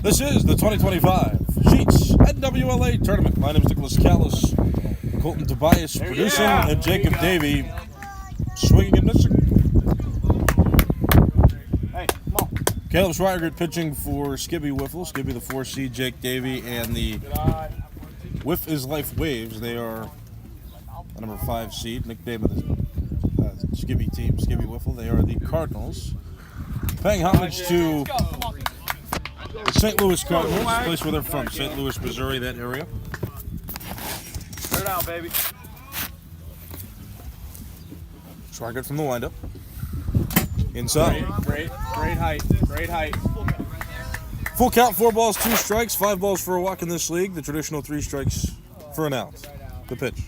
This is the 2025 Sheets NWLA Tournament. My name is Nicholas Callis, Colton Tobias producing, and Jacob Davey swinging and missing. Hey, come on. Caleb Schweigert pitching for Skibby Wiffle. Skibby the 4 seed, Jake Davey, and the Whiff is Life Waves. They are the number 5 seed, nickname of the Skibby team, Skibby Wiffle. They are the Cardinals. Paying homage to St. Louis Cardinals, the place where they're from, St. Louis, Missouri, that area. Turn out, baby. Schweigert from the windup. Inside. Great height. Great height. Full count, 4 balls, 2 strikes, 5 balls for a walk in this league. The traditional 3 strikes for an out. The pitch.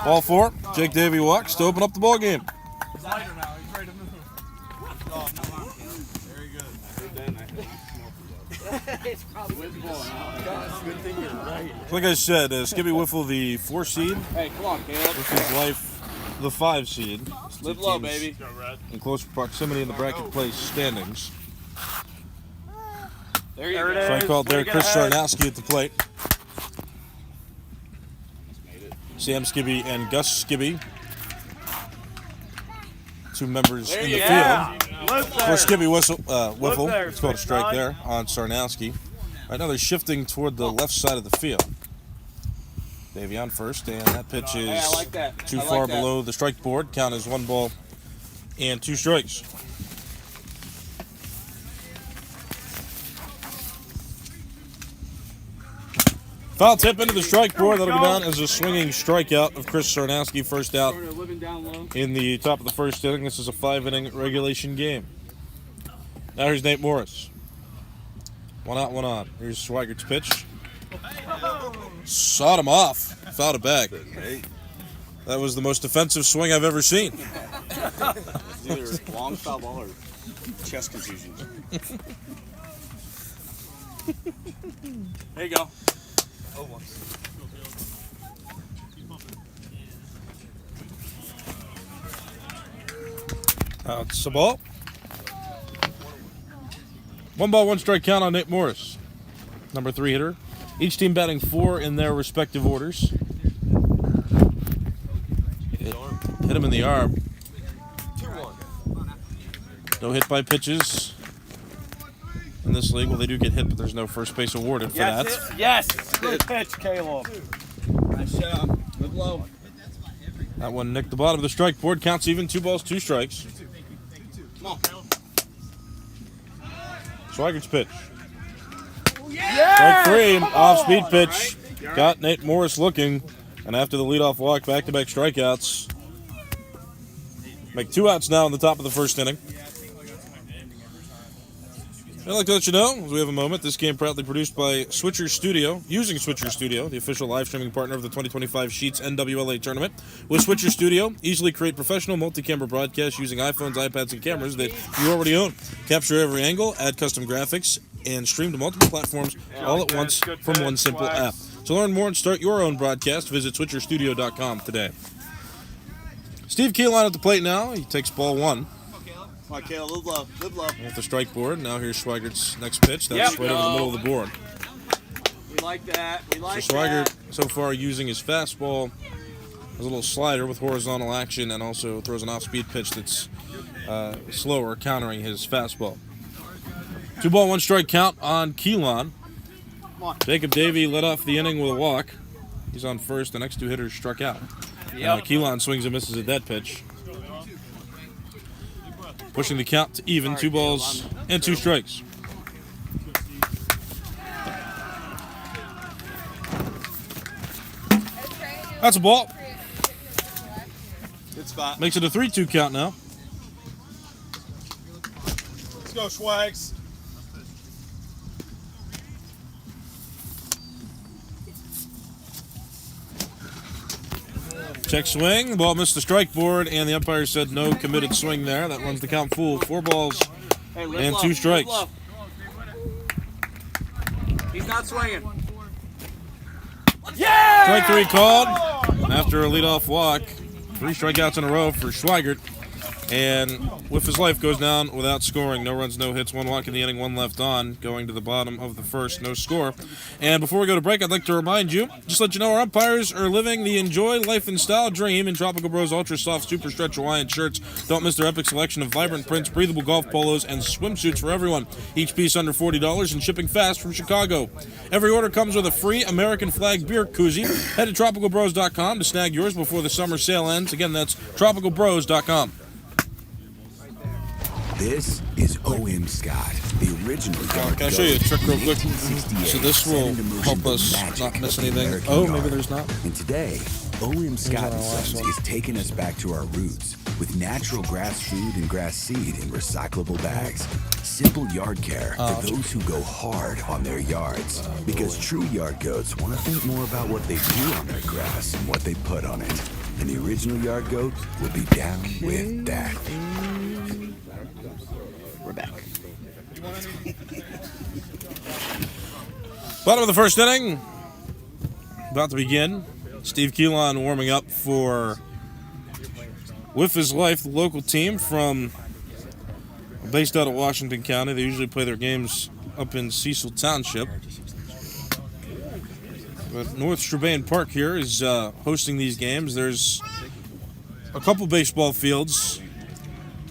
Ball 4. Jake Davey walks to open up the ball game. He's lighter now. He's ready to move. Very good. It's probably good thing you're right. Like I said, Skibby Wiffle, the 4 seed. Hey, come on, Caleb. Whiff is Life, the 5 seed. Live low, baby. In close proximity in the bracket place standings. There it is. Strike called there, Chris Sarnowski at the plate. Sam Skibby and Gus Skibby, 2 members in the field. For Skibby Wiffle, it's called a strike there on Sarnowski. Right now they're shifting toward the left side of the field. Davey on first, and that pitch is too far below the strike board. Count is 1 ball and 2 strikes. Foul tip into the strike board. That'll go down as a swinging strikeout of Chris Sarnowski. First out in the top of the first inning. This is a 5-inning regulation game. Now here's Nate Morris. 1 out, 1 on. Here's Schweigert's pitch. Sawed him off. Fouled it back. That was the most defensive swing I've ever seen. It's either long foul ball or chest contusion. There you go. It's a ball. 1 ball, 1 strike count on Nate Morris, number 3 hitter. Each team batting 4 in their respective orders. Hit him in the arm. 2-1. No hit by pitches in this league. Well, they do get hit, but there's no first base awarded for that. Yes. Good pitch, Caleb. Nice job. Live low. That one nicked the bottom of the strike board. Counts even. 2 balls, 2 strikes. Come on. Schweigert's pitch. Yeah! Strike 3, off-speed pitch. Got Nate Morris looking. And after the leadoff walk, back-to-back strikeouts. Make 2 outs now in the top of the first inning. I'd like to let you know, as we have a moment, this game proudly produced by Switcher Studio, using Switcher Studio, the official live streaming partner of the 2025 Sheets NWLA Tournament. With Switcher Studio, easily create professional multi-camera broadcasts using iPhones, iPads, and cameras that you already own. Capture every angle, add custom graphics, and stream to multiple platforms all at once from one simple app. To learn more and start your own broadcast, visit switcherstudio.com today. Steve Keeline at the plate now. He takes ball 1. Come on, Caleb. Live low. Live low. Off the strike board. Now here's Schweigert's next pitch. That's right over the middle of the board. We like that. We like so Schweigert so far using his fastball as a little slider with horizontal action, and also throws an off-speed pitch that's slower, countering his fastball. 2 ball, 1 strike count on Keelan. Jacob Davey led off the inning with a walk. He's on first. The next 2 hitters struck out. Keelan swings and misses at that pitch. Pushing the count to even, 2 balls and 2 strikes. That's a ball. Good spot. Makes it a 3-2 count now. Let's go, Schwags. Check swing. The ball missed the strike board, and the umpire said no committed swing there. That runs the count full. 4 balls and 2 strikes. He's not swinging. Yeah! Strike 3 called after a leadoff walk. 3 strikeouts in a row for Schweigert. And With His Life goes down without scoring. No runs, no hits, 1 walk in the inning, 1 left on. Going to the bottom of the first, no score. And before we go to break, I'd like to remind you, just let you know our umpires are living the enjoy life and style dream in Tropical Bros Ultra Soft Super Stretch Hawaiian shirts. Don't miss their epic selection of vibrant prints, breathable golf polos, and swimsuits for everyone. Each piece under $40 and shipping fast from Chicago. Every order comes with a free American flag beer koozie. Head to tropicalbros.com to snag yours before the summer sale ends. Again, that's tropicalbros.com. This is O.M. Scott, the original yard Can I show you a trick real quick? So this will help us not miss anything. Oh, maybe there's not. And today, O.M. Scott & Sons is taking us back to our roots with natural grass food and grass seed in recyclable bags. Simple yard care for those who go hard on their yards. Because true yard goats want to think more about what they do on their grass and what they put on it. And the original yard goat will be down with that. We're back. Bottom of the first inning. About to begin. Steve Keelan warming up for With His Life, the local team from based out of Washington County. They usually play their games up in Cecil Township. But North Strabane Park here is hosting these games. There's a couple baseball fields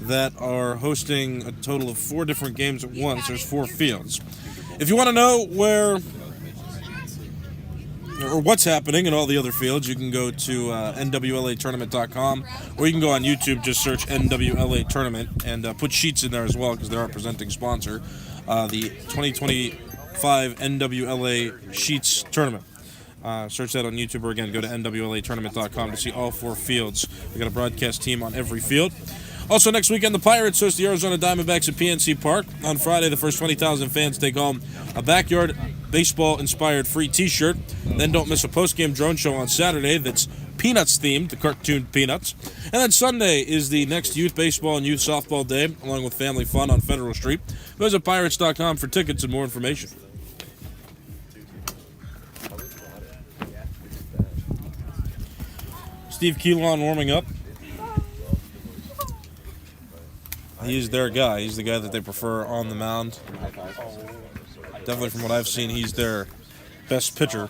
that are hosting a total of 4 different games at once. There's 4 fields. If you want to know where or what's happening in all the other fields, you can go to NWLAtournament.com, or you can go on YouTube, just search NWLA Tournament, and put sheets in there as well because they're our presenting sponsor, the 2025 NWLA Sheets Tournament. Search that on YouTube, or again, go to NWLAtournament.com to see all 4 fields. We got a broadcast team on every field. Also, next weekend, the Pirates host the Arizona Diamondbacks at PNC Park. On Friday, the first 20,000 fans take home a backyard baseball-inspired free T-shirt. Then don't miss a post-game drone show on Saturday that's Peanuts-themed, the cartoon Peanuts. And then Sunday is the next youth baseball and youth softball day, along with family fun on Federal Street. Visit Pirates.com for tickets and more information. Steve Keelan warming up. He's their guy. He's the guy that they prefer on the mound. Definitely from what I've seen, he's their best pitcher.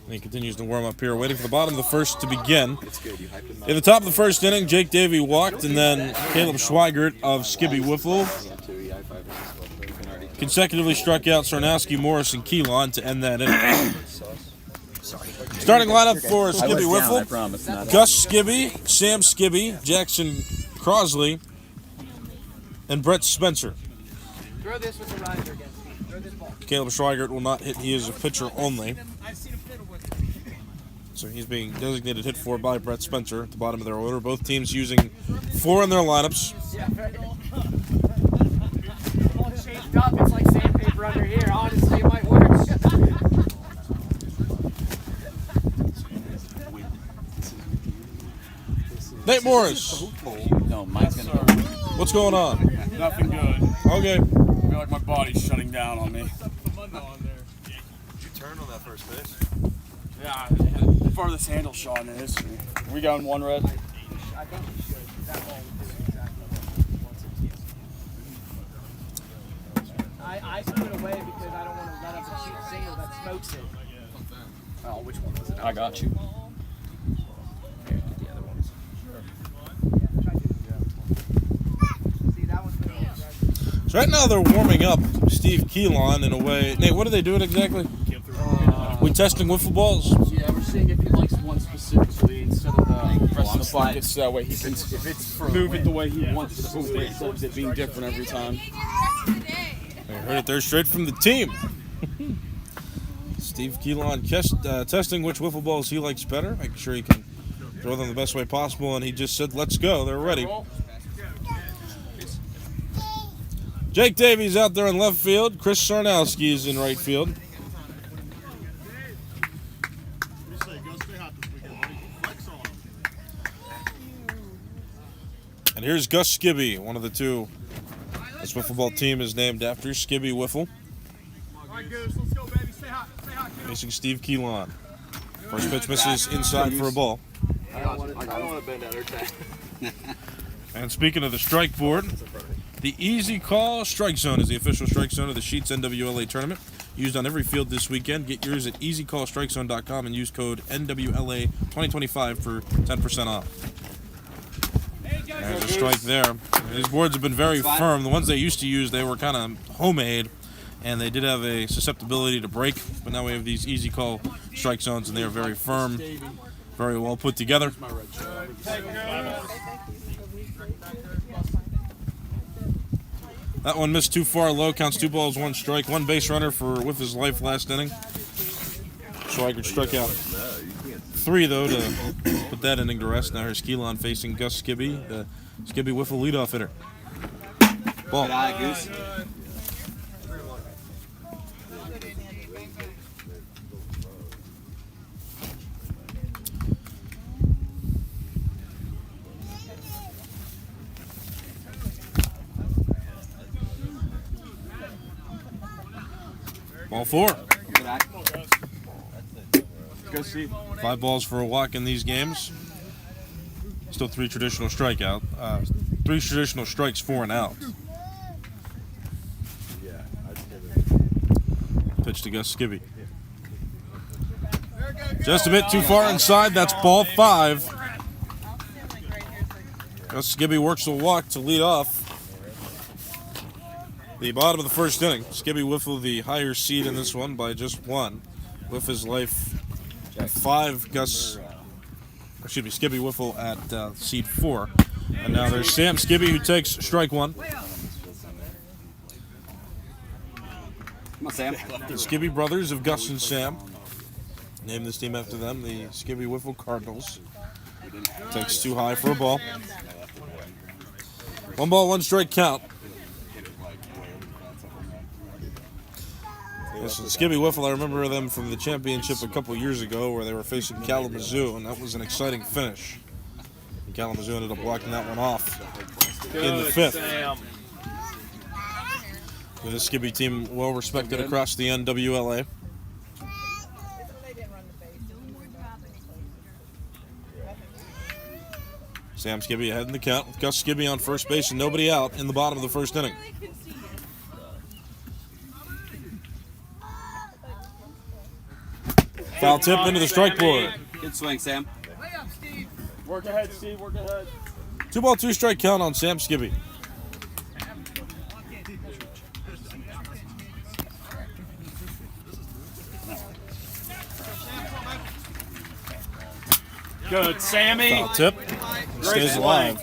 And he continues to warm up here, waiting for the bottom of the first to begin. At the top of the first inning, Jake Davey walked, and then Caleb Schweigert of Skibby Wiffle consecutively struck out Sarnowski, Morris, and Keelan to end that inning. Starting lineup for Skibby Wiffle: Gus Skibby, Sam Skibby, Jackson Crosley, and Brett Spencer. Throw this with the riser again. Throw this ball. Caleb Schweigert will not hit. He is a pitcher only. So he's being designated hit for by Brett Spencer at the bottom of their order. Both teams using 4 in their lineups. Yeah, right. All shaped up. It's like sandpaper under here. Honestly, it might work. Nate Morris. No, mine's gonna go. What's going on? Nothing good. Okay. I feel like my body's shutting down on me. Did you turn on that first base? Yeah, the farthest handle shot in history. We going 1 red? I think you should. That ball will do exactly what I put it away because I don't want to let up a shoot single that smokes it. Oh, which one was it? I got you. Here, get the other ones. See, that one's good. So right now they're warming up Steve Keelan in a way. Nate, what are they doing exactly? We testing wiffle balls? Yeah, we're seeing if he likes one specifically instead of pressing the bucket, so that way he can move it the way he wants it to instead of it being different every time. I heard it there straight from the team. Steve Keelan testing which wiffle balls he likes better, making sure he can throw them the best way possible, and he just said, let's go, they're ready. Jake Davies out there in left field. Chris Sarnowski is in right field. And here's Gus Skibby, one of the 2. This wiffle ball team is named after Skibby Wiffle. Facing Steve Keelan. First pitch misses inside for a ball. I don't want to bend out her time. And speaking of the strike board, the Easy Call Strike Zone is the official strike zone of the Sheets NWLA tournament. Used on every field this weekend. Get yours at easycallstrikezone.com and use code NWLA2025 for 10% off. There's a strike there. These boards have been very firm. The ones they used to use, they were kind of homemade, and they did have a susceptibility to break. But now we have these Easy Call Strike Zones, and they are very firm, very well put together. That one missed too far low. Counts 2 balls, 1 strike. 1 base runner with his life last inning. Schweigert struck out 3, though, to put that inning to rest. Now here's Keelan facing Gus Skibby, the Skibby Wiffle leadoff hitter. Ball. Good eye, Goose. Ball 4. Good eye. Go see. 5 balls for a walk in these games. Still 3 traditional strikeout. 3 traditional strikes, 4 and out. Pitch to Gus Skibby. Just a bit too far inside. That's ball 5. Gus Skibby works the walk to lead off the bottom of the first inning. Skibby Wiffle the higher seed in this one by just 1. With his life at 5, Skibby Wiffle at seed 4. And now there's Sam Skibby who takes strike 1. Come on, Sam. The Skibby brothers of Gus and Sam. Named this team after them, the Skibby Wiffle Cardinals. Takes too high for a ball. 1 ball, 1 strike count. Listen, Skibby Wiffle, I remember them from the championship a couple years ago where they were facing Kalamazoo, and that was an exciting finish. And Kalamazoo ended up blocking that one off in the 5th. With the Skibby team well respected across the NWLA. Sam Skibby ahead in the count with Gus Skibby on first base and nobody out in the bottom of the first inning. Foul tip into the strike board. Good swing, Sam. Work ahead, Steve. Work ahead. 2 ball, 2 strike count on Sam Skibby. Good, Sammy. Foul tip. He stays alive.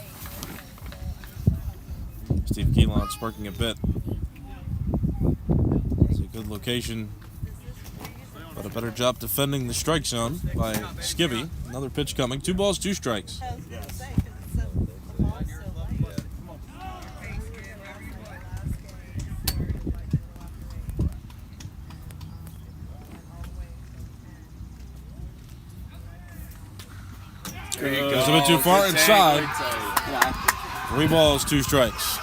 Steve Keelan sparking a bit. It's a good location, but a better job defending the strike zone by Skibby. Another pitch coming. 2 balls, 2 strikes. Goes a bit too far inside. 3 balls, 2 strikes.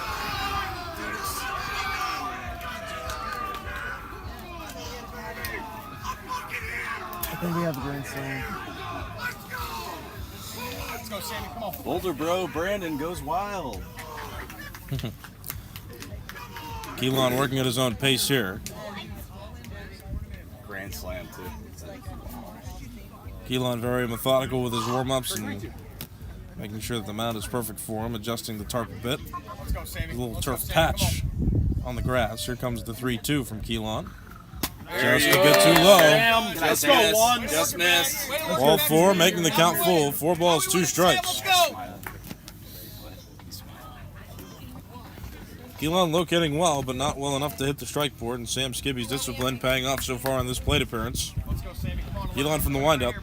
I think we have the grand slam. Older bro Brandon goes wild. Keelan working at his own pace here. Grand slam, too. Keelan very methodical with his warm-ups and making sure that the mound is perfect for him, adjusting the tarp a bit. A little turf patch on the grass. Here comes the 3-2 from Keelan. Just a bit too low. Let's go, 1. Just missed. Ball 4, making the count full. 4 balls, 2 strikes. Keelan locating well, but not well enough to hit the strike board, and Sam Skibby's discipline paying off so far on this plate appearance. Keelan from the windup.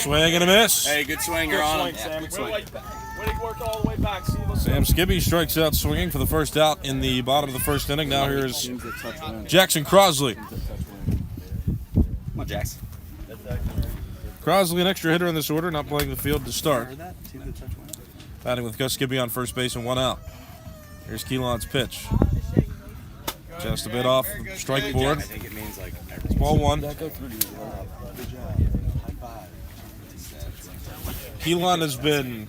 Swing and a miss. Hey, good swing. You're on. Good swing. Way to work all the way back. Sam Skibby strikes out swinging for the first out in the bottom of the first inning. Now here's Jackson Crosley. Come on, Jax. Crosley, an extra hitter in this order, not playing the field to start. Batting with Gus Skibby on first base and 1 out. Here's Keelan's pitch. Just a bit off the strike board. It's ball 1. Keelan has been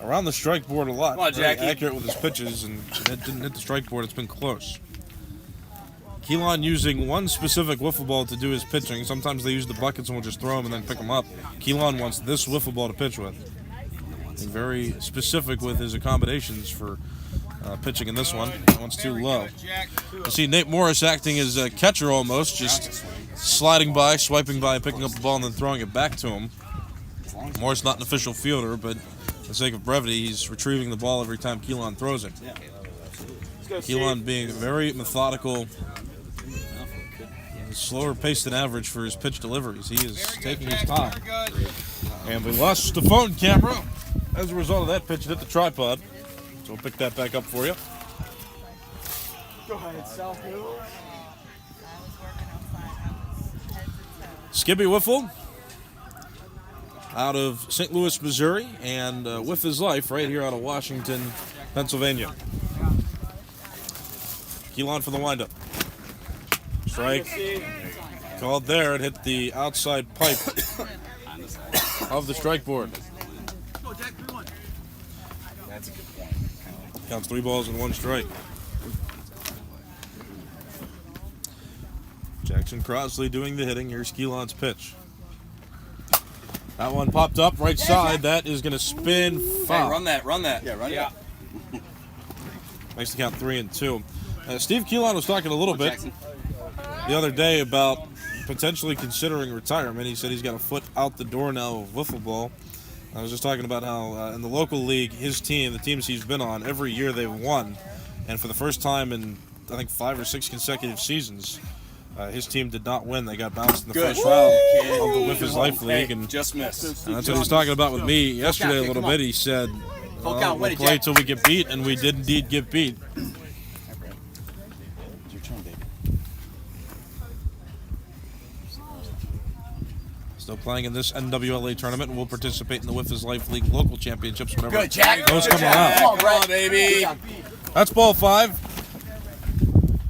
around the strike board a lot. Come on, Very Jackie. accurate with his pitches, and it didn't hit the strike board. It's been close. Keelan using one specific wiffle ball to do his pitching. Sometimes they use the buckets and will just throw them and then pick them up. Keelan wants this wiffle ball to pitch with. Being very specific with his accommodations for pitching in this one. That one's too low. You see Nate Morris acting as a catcher almost, just sliding by, swiping by, picking up the ball and then throwing it back to him. Morris not an official fielder, but for the sake of brevity, he's retrieving the ball every time Keelan throws it. Keelan being very methodical, slower pace than average for his pitch deliveries. He is taking his time. And we lost the phone camera as a result of that pitch. It hit the tripod. So we'll pick that back up for you. Go ahead, South Hills. Skibby Wiffle out of St. Louis, Missouri, and with his life right here out of Washington, Pennsylvania. Keelan for the windup. Strike called there. It hit the outside pipe of the strike board. That's a good point. Counts 3 balls and 1 strike. Jackson Crosley doing the hitting. Here's Keelan's pitch. That one popped up right side. That is going to spin foul. Hey, run that. Yeah, run it. Makes the count 3 and 2. Steve Keelan was talking a little bit Jackson. the other day about potentially considering retirement. He said he's got a foot out the door now of wiffle ball. I was just talking about how in the local league, his team, the teams he's been on, every year they've won. And for the first time in, I think, 5 or 6 consecutive seasons, his team did not win. They got bounced in the first round of the With His Life League. And Just missed. that's what he was talking about with me yesterday a little bit. He said, count, we'll play till we get beat, and we did indeed get beat. It's your turn, baby. Still playing in this NWLA tournament, and will participate in the With His Life League local championships, whatever Good, Jack. those Good come Jack. around. Come on, baby. That's ball 5.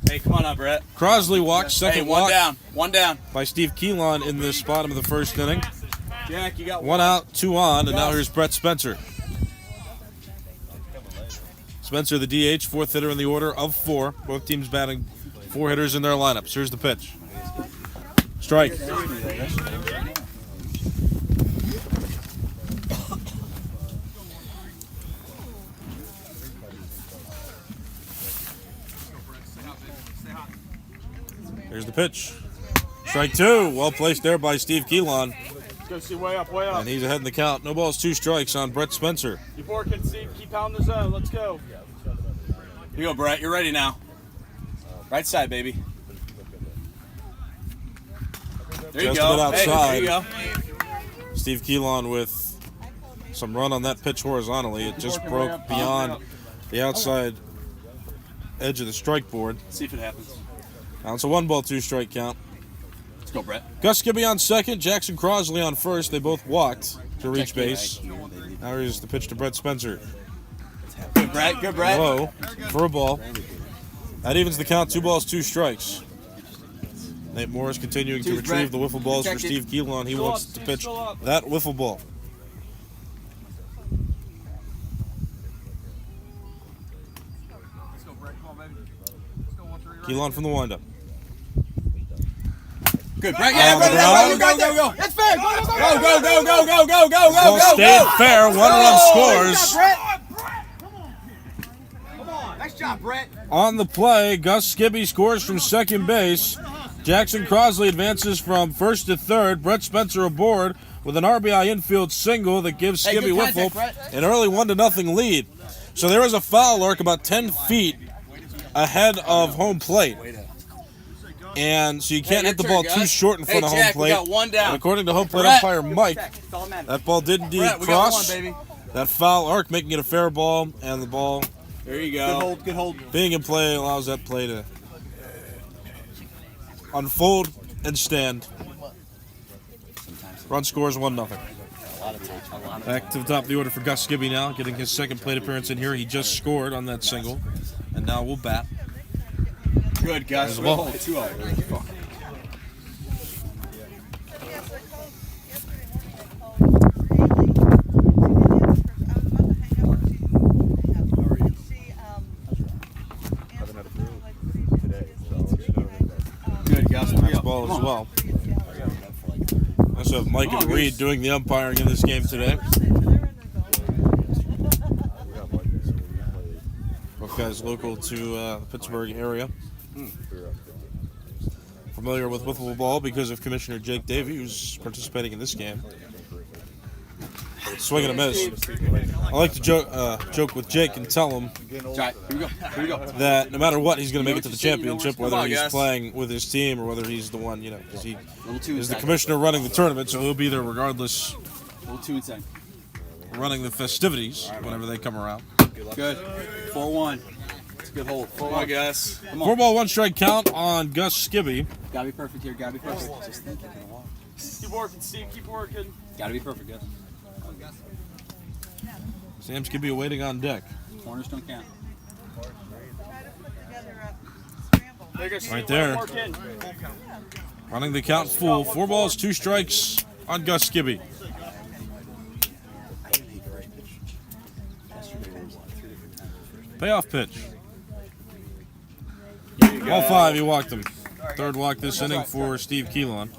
Hey, come on up, Brett. Crosley walks, Hey, second one walk down. One down. by Steve Keelan in this bottom of the first inning. Jack, you got 1 out, 2 on, and now here's Brett Spencer. Spencer, the DH, 4th hitter in the order of 4. Both teams batting 4 hitters in their lineups. Here's the pitch. Strike. Here's the pitch. Strike 2. Well placed there by Steve Keelan. Let's go see way up, way up. And he's ahead in the count. No balls, 2 strikes on Brett Spencer. You four can see, keep pounding the zone. Let's go. Here you go, Brett. You're ready now. Right side, baby. There you Just go. a bit outside. Hey, there you go. Steve Keelan with some run on that pitch horizontally. It just broke beyond the outside edge of the strike board. See if it happens. Now it's a 1 ball, 2 strike count. Let's go, Brett. Gus Gibby on second, Jackson Crosley on first. They both walked to reach base. Now here's the pitch to Brett Spencer. Good, Brett. Good, Brett. Low for a ball. That evens the count. 2 balls, 2 strikes. Nate Morris continuing to Cheers, retrieve Brett. the wiffle balls for Protect Steve Keelan. He Still wants up, to Steve, pitch still up. that wiffle ball. Let's go, Brett. Come on, baby. Let's go 1-3 right. Keelan from the windup. Good, Brett. On Yeah, the ground. go. It's fair. Go, go, go. Go. Ball stayed fair. 1 run scores. Come on. Nice job, Brett. On the play, Gus Skibby scores from second base. Jackson Crosley advances from first to third. Brett Spencer aboard with an RBI infield single that gives Hey, Skibby good contact, Wiffle an early 1-0 lead. So there is a foul arc about 10 feet ahead of home plate. And so you can't Hey, hit the your ball turn, too guys. short in front Hey, of home Jack, we plate. got 1 down. And according to home plate Brett. umpire Mike, It's all men. that ball did indeed Brett, we got 1, cross baby. that foul arc, making it a fair ball, and the ball There you go. Good hold. being in play allows that play to unfold and stand. Run scores 1-0. Back to the top of the order for Gus Skibby now, getting his second plate appearance in here. He just scored on that single, and now we'll bat. Good, Gus. There's a ball. 2-0. as well. We also have Mike and Reed doing the umpiring in this game today. Both guys local to the Pittsburgh area. Familiar with wiffle ball because of Commissioner Jake Davey, who's participating in this game. Swing and a miss. I like to joke with Jake and tell him that no matter what, he's going to make it to the championship, whether he's playing with his team or whether he's the one, because he is the commissioner running the tournament, so he'll be there regardless, running the festivities whenever they come around. Good. 4-1. It's a good hold. 4-1, guys. 4-ball, 1 strike count on Gus Skibby. Gotta be perfect here. Gotta be perfect. Just thinking. Keep working, Steve. Keep working. Gotta be perfect, guys. Sam Skibby awaiting on deck. Corners don't count. Right there. Running the count full. 4 balls, 2 strikes on Gus Skibby. Payoff pitch. Ball 5, he walked him. 3rd walk this inning for Steve Keelan.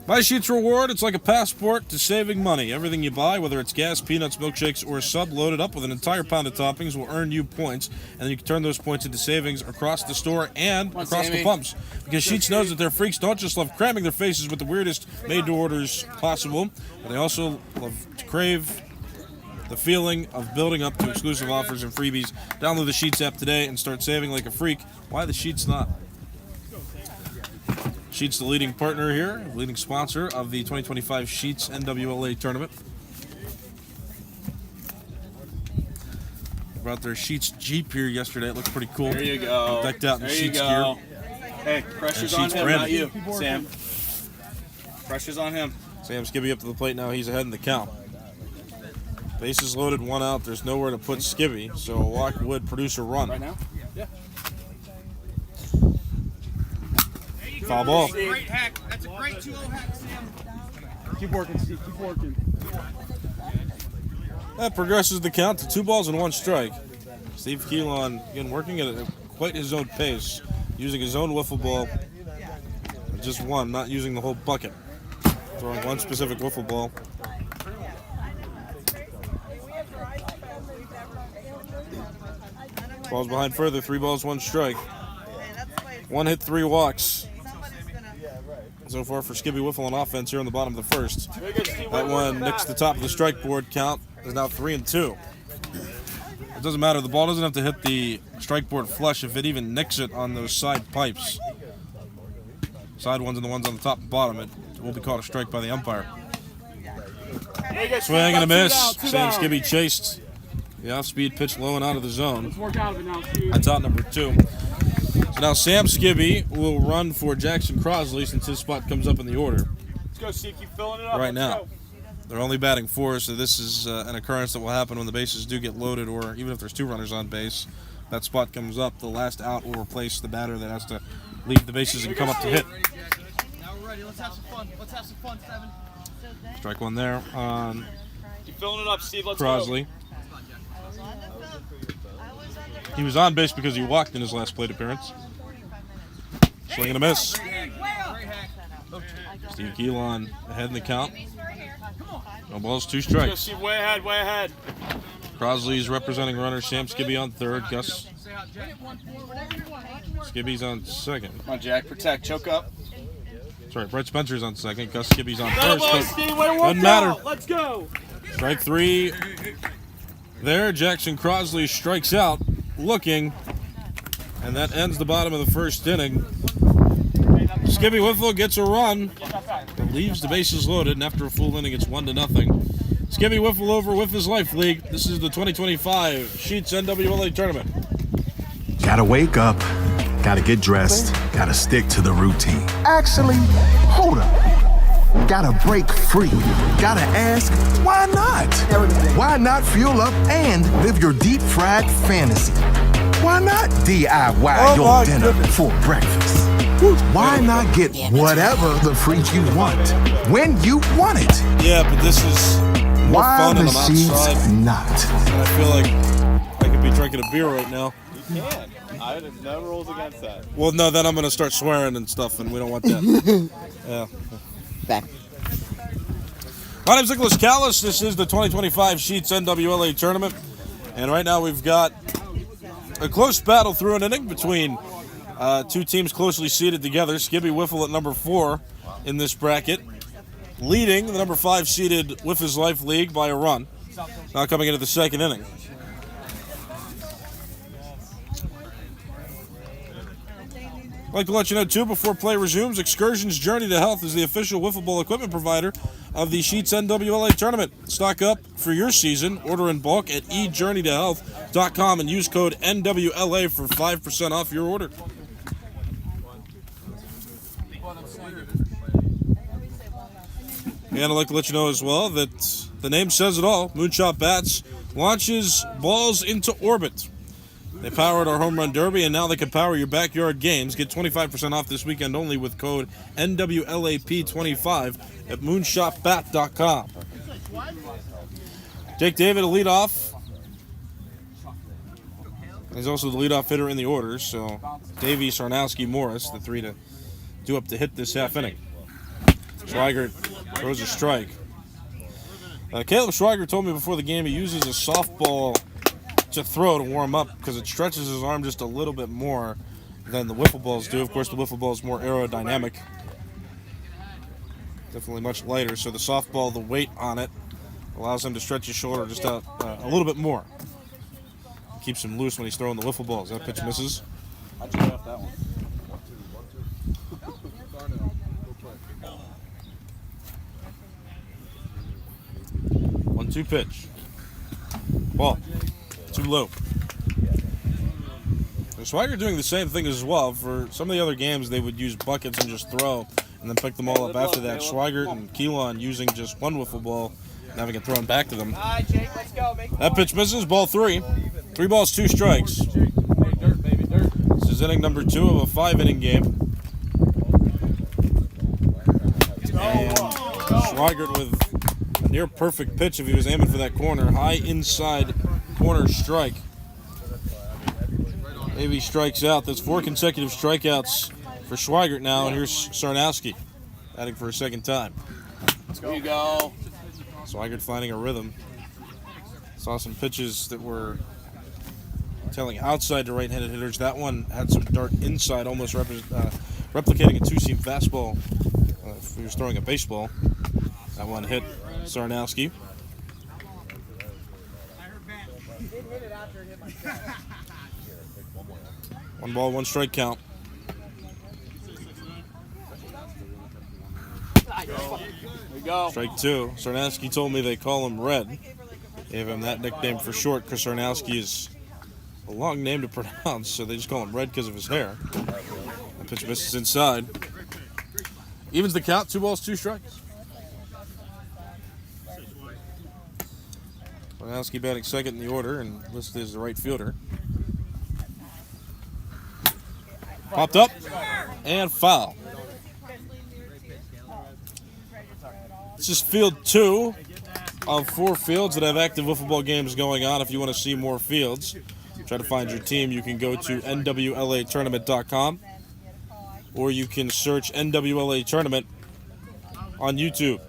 Buy Sheets Reward, it's like a passport to saving money. Everything you buy, whether it's gas, peanuts, milkshakes, or a sub, loaded up with an entire pound of toppings will earn you points, and then you can turn those points into savings across the store and across the pumps. Because Sheets knows that their freaks don't just love cramming their faces with the weirdest made-to-orders possible, but they also love to crave the feeling of building up to exclusive offers and freebies. Download the Sheets app today and start saving like a freak. Why the Sheets not? Sheets, the leading partner here, leading sponsor of the 2025 Sheets NWLA tournament. Brought their Sheets Jeep here yesterday. It looks pretty cool. There you go. Decked out in there Sheets you go. gear. Hey, pressure's on Sheets him, branded. not you, Sam. Pressure's on him. Sam Skibby up to the plate now. He's ahead in the count. Bases loaded, 1 out. There's nowhere to put Skibby, so a walk would produce a run. Right now? Yeah. Foul ball. Great hack. That's a great 2-0 hack, Sam. Keep working, Steve. Keep working. That progresses the count to 2 balls and 1 strike. Steve Keelan, again, working at quite his own pace, using his own wiffle ball. Just one, not using the whole bucket. Throwing one specific wiffle ball. Balls behind further, 3 balls, 1 strike. 1 hit, 3 walks. So far for Skibby Wiffle on offense here on the bottom of the first. That one nicks the top of the strike board. Count is now 3-2. It doesn't matter. The ball doesn't have to hit the strike board flush if it even nicks it on those side pipes. Side ones and the ones on the top and bottom. It will be called a strike by the umpire. Swing and a miss. Sam Skibby chased the off-speed pitch low and out of the zone. Let's work out of it now, Steve. That's out number 2. So now Sam Skibby will run for Jackson Crosley since his spot comes up in the order. Let's go, Steve. Keep filling it up. Right Let's now. go. They're only batting 4, so this is an occurrence that will happen when the bases do get loaded, or even if there's 2 runners on base. That spot comes up. The last out will replace the batter that has to leave the bases and come up to hit. Now we're ready. Let's have some fun. Let's have some fun, Seven. Strike 1 there on Keep filling it up, Steve. Let's Crosley. He was on base because he walked in his last plate appearance. Swing and a miss. Steve Keelan ahead in the count. No balls, 2 go. Let's go, strikes. Steve. Way ahead. Way ahead. Crosley's representing runner. Sam Skibby on 3rd. Gus Skibby's on 2nd. Come on, Jack. Protect. Choke up. Sorry, Brett Spencer's on 2nd. Gus Skibby's on 1st. Boy, but Steve. Way to work doesn't matter. out. Let's go. Strike 3 there. Jackson Crosley strikes out, looking, and that ends the bottom of the first inning. Skibby Wiffle gets a run, but leaves the bases loaded, and after a full inning, it's 1-0. Skibby Wiffle over with his Life League. This is the 2025 Sheets NWLA tournament. Gotta wake up, gotta get dressed, gotta stick to the routine. Actually, hold up. Gotta break free. Gotta ask, why not? Why not fuel up and live your deep fried fantasy? Why not DIY your dinner for breakfast? Why not get whatever the freak you want when you want it? Yeah, but this is more Why fun the and I'm Sheets outside. not? And I feel like I could be drinking a beer right now. I have no rules against that. Well, no, then I'm going to start swearing and stuff, and we don't want that. Yeah. Back. My name's Nicholas Callis. This is the 2025 Sheets NWLA Tournament. And right now we've got a close battle through an inning between two teams closely seated together. Skibby Wiffle at number 4 in this bracket, leading the number 5 seeded With His Life League by a run. Now coming into the second inning. I'd like to let you know, too, before play resumes, Excursion's Journey to Health is the official wiffle ball equipment provider of the Sheets NWLA Tournament. Stock up for your season. Order in bulk at ejourneytohealth.com and use code NWLA for 5% off your order. And I'd like to let you know as well that the name says it all. Moonshot Bats launches balls into orbit. They powered our home run derby, and now they can power your backyard games. Get 25% off this weekend only with code NWLAP25 at moonshotbat.com. Jake David will lead off. He's also the leadoff hitter in the order, so Davey, Sarnowski, Morris, the three to do up to hit this half inning. Schweigert throws a strike. Caleb Schweigert told me before the game he uses a softball to throw to warm up because it stretches his arm just a little bit more than the wiffle balls do. Of course, the wiffle ball is more aerodynamic. Definitely much lighter, so the softball, the weight on it, allows him to stretch his shoulder just out a little bit more. Keeps him loose when he's throwing the wiffle balls. That pitch misses. How'd you get off that one? 1-2 pitch. Ball. Too low. Schweiger doing the same thing as well. For some of the other games, they would use buckets and just throw, and then pick them all up after that. Schweiger and Keelan using just one wiffle ball and having it thrown back to them. All right, Jake, let's go. That pitch misses. Ball 3. 3 balls, 2 strikes. This is inning number 2 of a 5-inning game. And Schweigert with a near perfect pitch if he was aiming for that corner. High inside corner strike. Maybe he strikes out. That's 4 consecutive strikeouts for Schweigert now. And here's Sarnowski batting for a second time. There you go. Schweigert finding a rhythm. Saw some pitches that were tailing outside to right-handed hitters. That one had some dart inside, almost replicating a two-seam fastball if he was throwing a baseball. That one hit Sarnowski. 1 ball, 1 strike count. There you go. Strike 2. Sarnowski told me they call him Red. Gave him that nickname for short because Sarnowski is a long name to pronounce, so they just call him Red because of his hair. That pitch misses inside. Evens the count, 2 balls, 2 strikes. Sarnowski batting second in the order and listed as the right fielder. Popped up and foul. This is field 2 of 4 fields that have active wiffle ball games going on. If you want to see more fields, try to find your team, you can go to NWLAtournament.com or you can search NWLA Tournament on YouTube.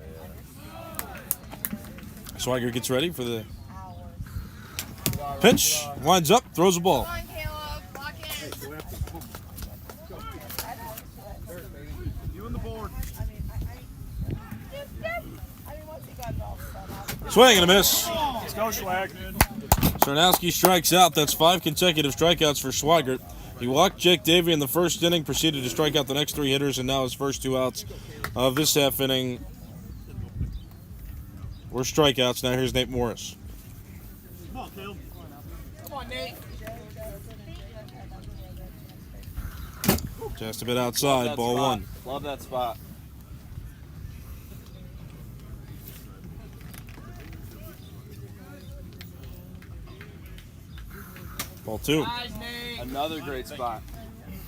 Schweiger gets ready for the pitch, winds up, throws the ball. Swing and a miss. Let's go, Schwag. Sarnowski strikes out. That's 5 consecutive strikeouts for Schweigert. He walked Jake Davey in the first inning, proceeded to strike out the next 3 hitters, and now his first 2 outs of this half inning were strikeouts. Now here's Nate Morris. Come on, Nate. Just a bit outside, ball 1. Love that spot. Ball 2. Another great spot.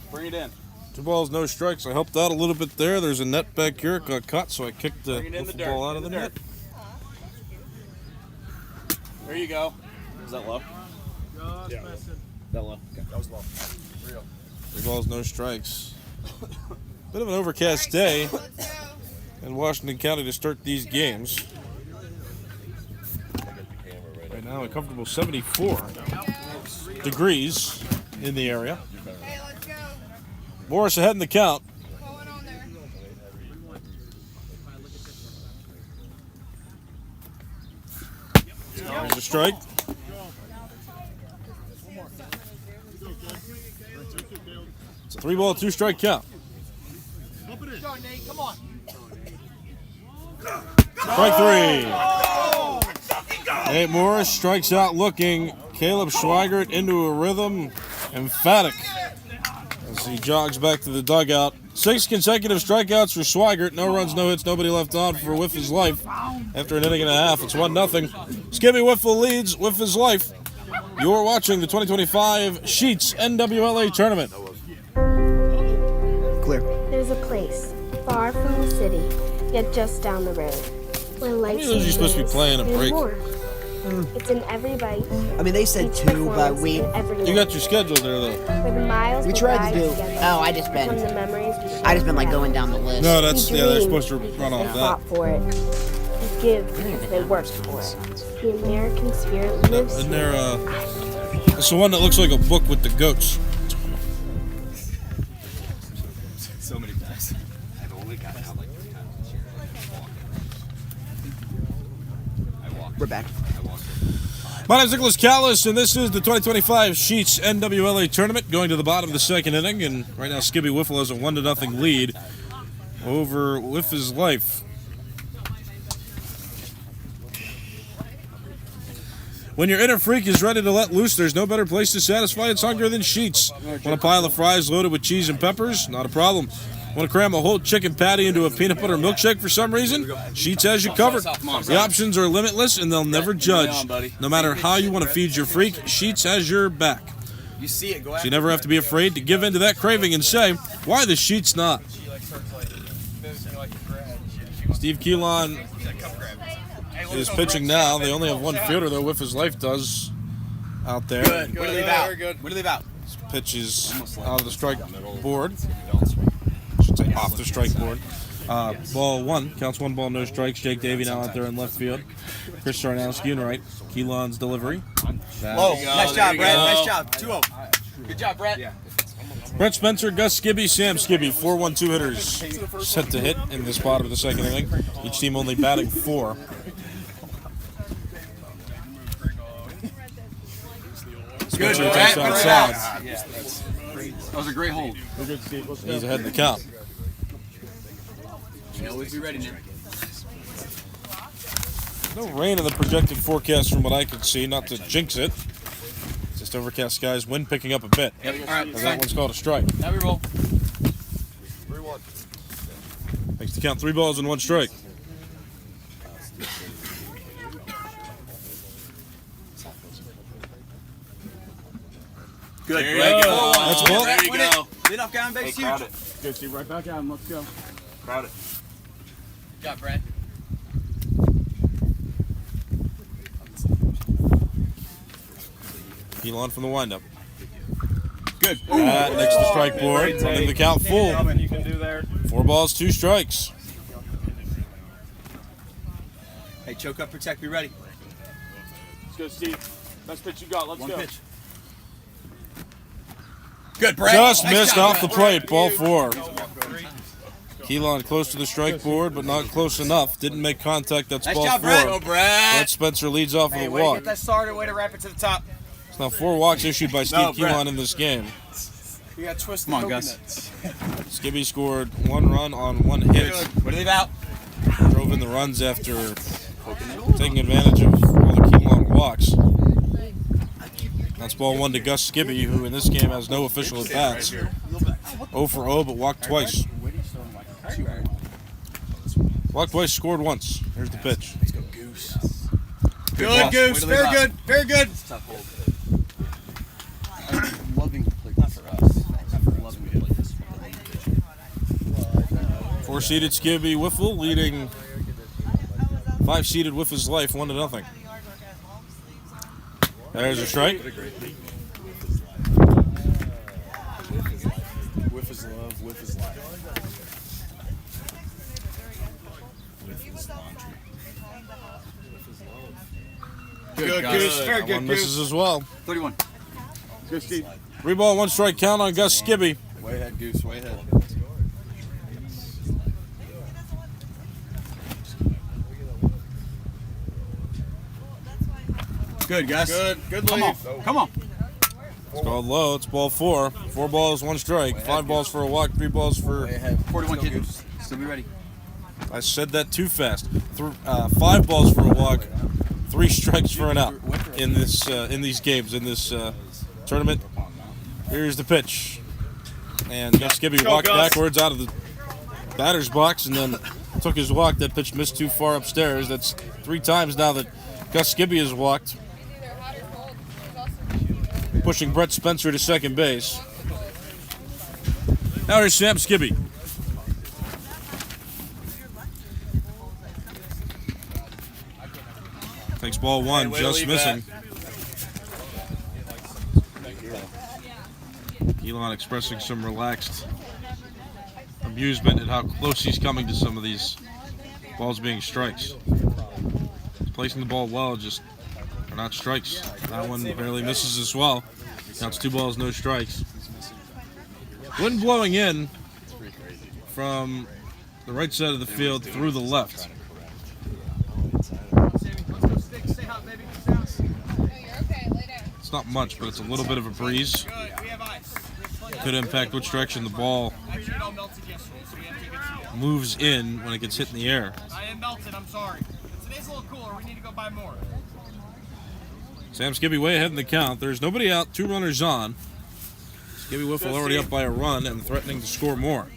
Bring it in. 2 balls, no strikes. I helped out a little bit there. There's a net back here. It got cut, so I kicked the ball out of the net. There you go. Is that low? Yeah. That low? Okay. That was low. 3 balls, no strikes. Bit of an overcast day in Washington County to start these games. Right now, a comfortable 74 degrees in the area. Morris ahead in the count. There's a strike. It's a 3-ball, 2-strike count. Strike 3. Nate Morris strikes out looking. Caleb Schweigert into a rhythm. Emphatic as he jogs back to the dugout. 6 consecutive strikeouts for Schweigert. No runs, no hits, nobody left on for With His Life. After an inning and a half, it's 1-0. Skibby Wiffle leads With His Life. You're watching the 2025 Sheets NWLA Tournament. Clear. There's a place far from the city, yet just down the road, where lights many of those are you supposed to be playing a break? It's in every bite. I mean, they said each 2, but performance, we. and every You night, got your schedule there, though. where the miles We will tried ride to do. together, Oh, I just from been. the memories we I just been like shared going down the list. No, We that's they're dream supposed to because run off they that. fought for it. We give because they worked for it. The American spirit lives And here. they're it's the one that looks like a book with the goats. So many times. I've only got out like 3 times. We're back. My name's Nicholas Callis, and this is the 2025 Sheets NWLA Tournament, going to the bottom of the 2nd inning, and right now Skibby Wiffle has a 1-0 lead over With His Life. When your inner freak is ready to let loose, there's no better place to satisfy its hunger than Sheets. Want a pile of fries loaded with cheese and peppers? Not a problem. Want to cram a whole chicken patty into a peanut butter milkshake for some reason? Sheets has you covered. The options are limitless and they'll never judge. No matter how you want to feed your freak, Sheets has your back. You see it, go So you never have to be afraid to give in to that craving and say, why the Sheets not? Steve Keelan is pitching now. They only have one fielder, though, With His Life does out there. Good. Where do they leave out? Where do they leave out? This pitch is out of the strike board. I should say off the strike board. Ball 1. Counts 1 ball, no strikes. Jake Davey now out there in left field. Chris Sarnowski in right. Keelan's delivery. Whoa, nice job, Brett. Nice job. 2-0. Good job, Brett. Brett Spencer, Gus Skibby, Sam Skibby. 4-1-2 hitters set to hit in this bottom of the 2nd inning. Each team only batting 4. Spencer takes outside. That was a great hold. He's ahead in the count. Always be ready, Nick. No rain in the projected forecast from what I can see, not to jinx it. Just overcast skies, wind picking up a bit. Yep. All right. And that one's called a strike. Now we roll. Makes the count 3 balls and 1 strike. Good. There you go. That's a ball. There you go. Lead off guy on base, huge. Good, Steve. Right back at him. Let's go. Crowd it. Good job, Brett. Elon from the windup. Good. Next to strike board. And the count full. You can do there. 4 balls, 2 strikes. Hey, choke up, protect, be ready. Let's go, Steve. Best pitch you got. Let's One go. pitch. Good, Brett. Just Nice missed job, off the Brett. plate. Ball 4. Keelan close to the strike board, but not close enough. Didn't make contact. That's Nice ball job, 4. Brett. Go, Brett Brett. Spencer leads off with Hey, a way to walk. get that started, way to wrap it to the top. It's now 4 walks issued by Steve No, Brett. Keelan in this game. You got twisted Come on, coconuts. Skibby scored 1 run on 1 hit. Good. Where do they leave out? Drove in the runs after taking advantage of all the Keelan walks. That's ball 1 to Gus Skibby, who in this game has no official at-bats. 0 for 0, but walked twice. Walked twice, scored once. Here's the pitch. Let's go, Goose. Good, Good Goose. Very good. Very good. Tough hold. Loving to play this for us. Loving to play this for 4-seeded Skibby Wiffle leading 5-seeded With His Life 1-0. There's a strike. his love, with his life. With his laundry. Good, Goose. Very That good, one misses as well. 31. Good, Steve. 3-ball, 1-strike count on Gus Skibby. Way ahead, Goose. Way ahead. Good, Gus. Good Come lead. on. Come on. It's called low. It's ball 4. 4 balls, 1 strike. 5 balls for a walk, 3 balls for... Way ahead. 41 Go, kid. Goose. Still be ready. I said that too fast. 5 balls for a walk, 3 strikes for an out in this in these games, in this tournament. Here's the pitch. And Gus Skibby walked backwards out of the batter's box and then took his walk. That pitch missed too far upstairs. That's 3 times now that Gus Skibby has walked, pushing Brett Spencer to second base. Now here's Sam Skibby. Takes ball 1, Way to just lead missing. Elon expressing some relaxed amusement at how close he's coming to some of these balls being strikes. He's placing the ball well, just they're not strikes. That one barely misses as well. Counts 2 balls, no strikes. Wind blowing in from the right side of the field through the left. It's not much, but it's a little bit of a breeze. Could impact which direction the ball moves in when it gets hit in the air. I am melted, I'm sorry. Today's a little cooler, we need to go buy more. Sam Skibby way ahead in the count. There's nobody out, 2 runners on. Skibby Wiffle already up by a run and threatening to score more.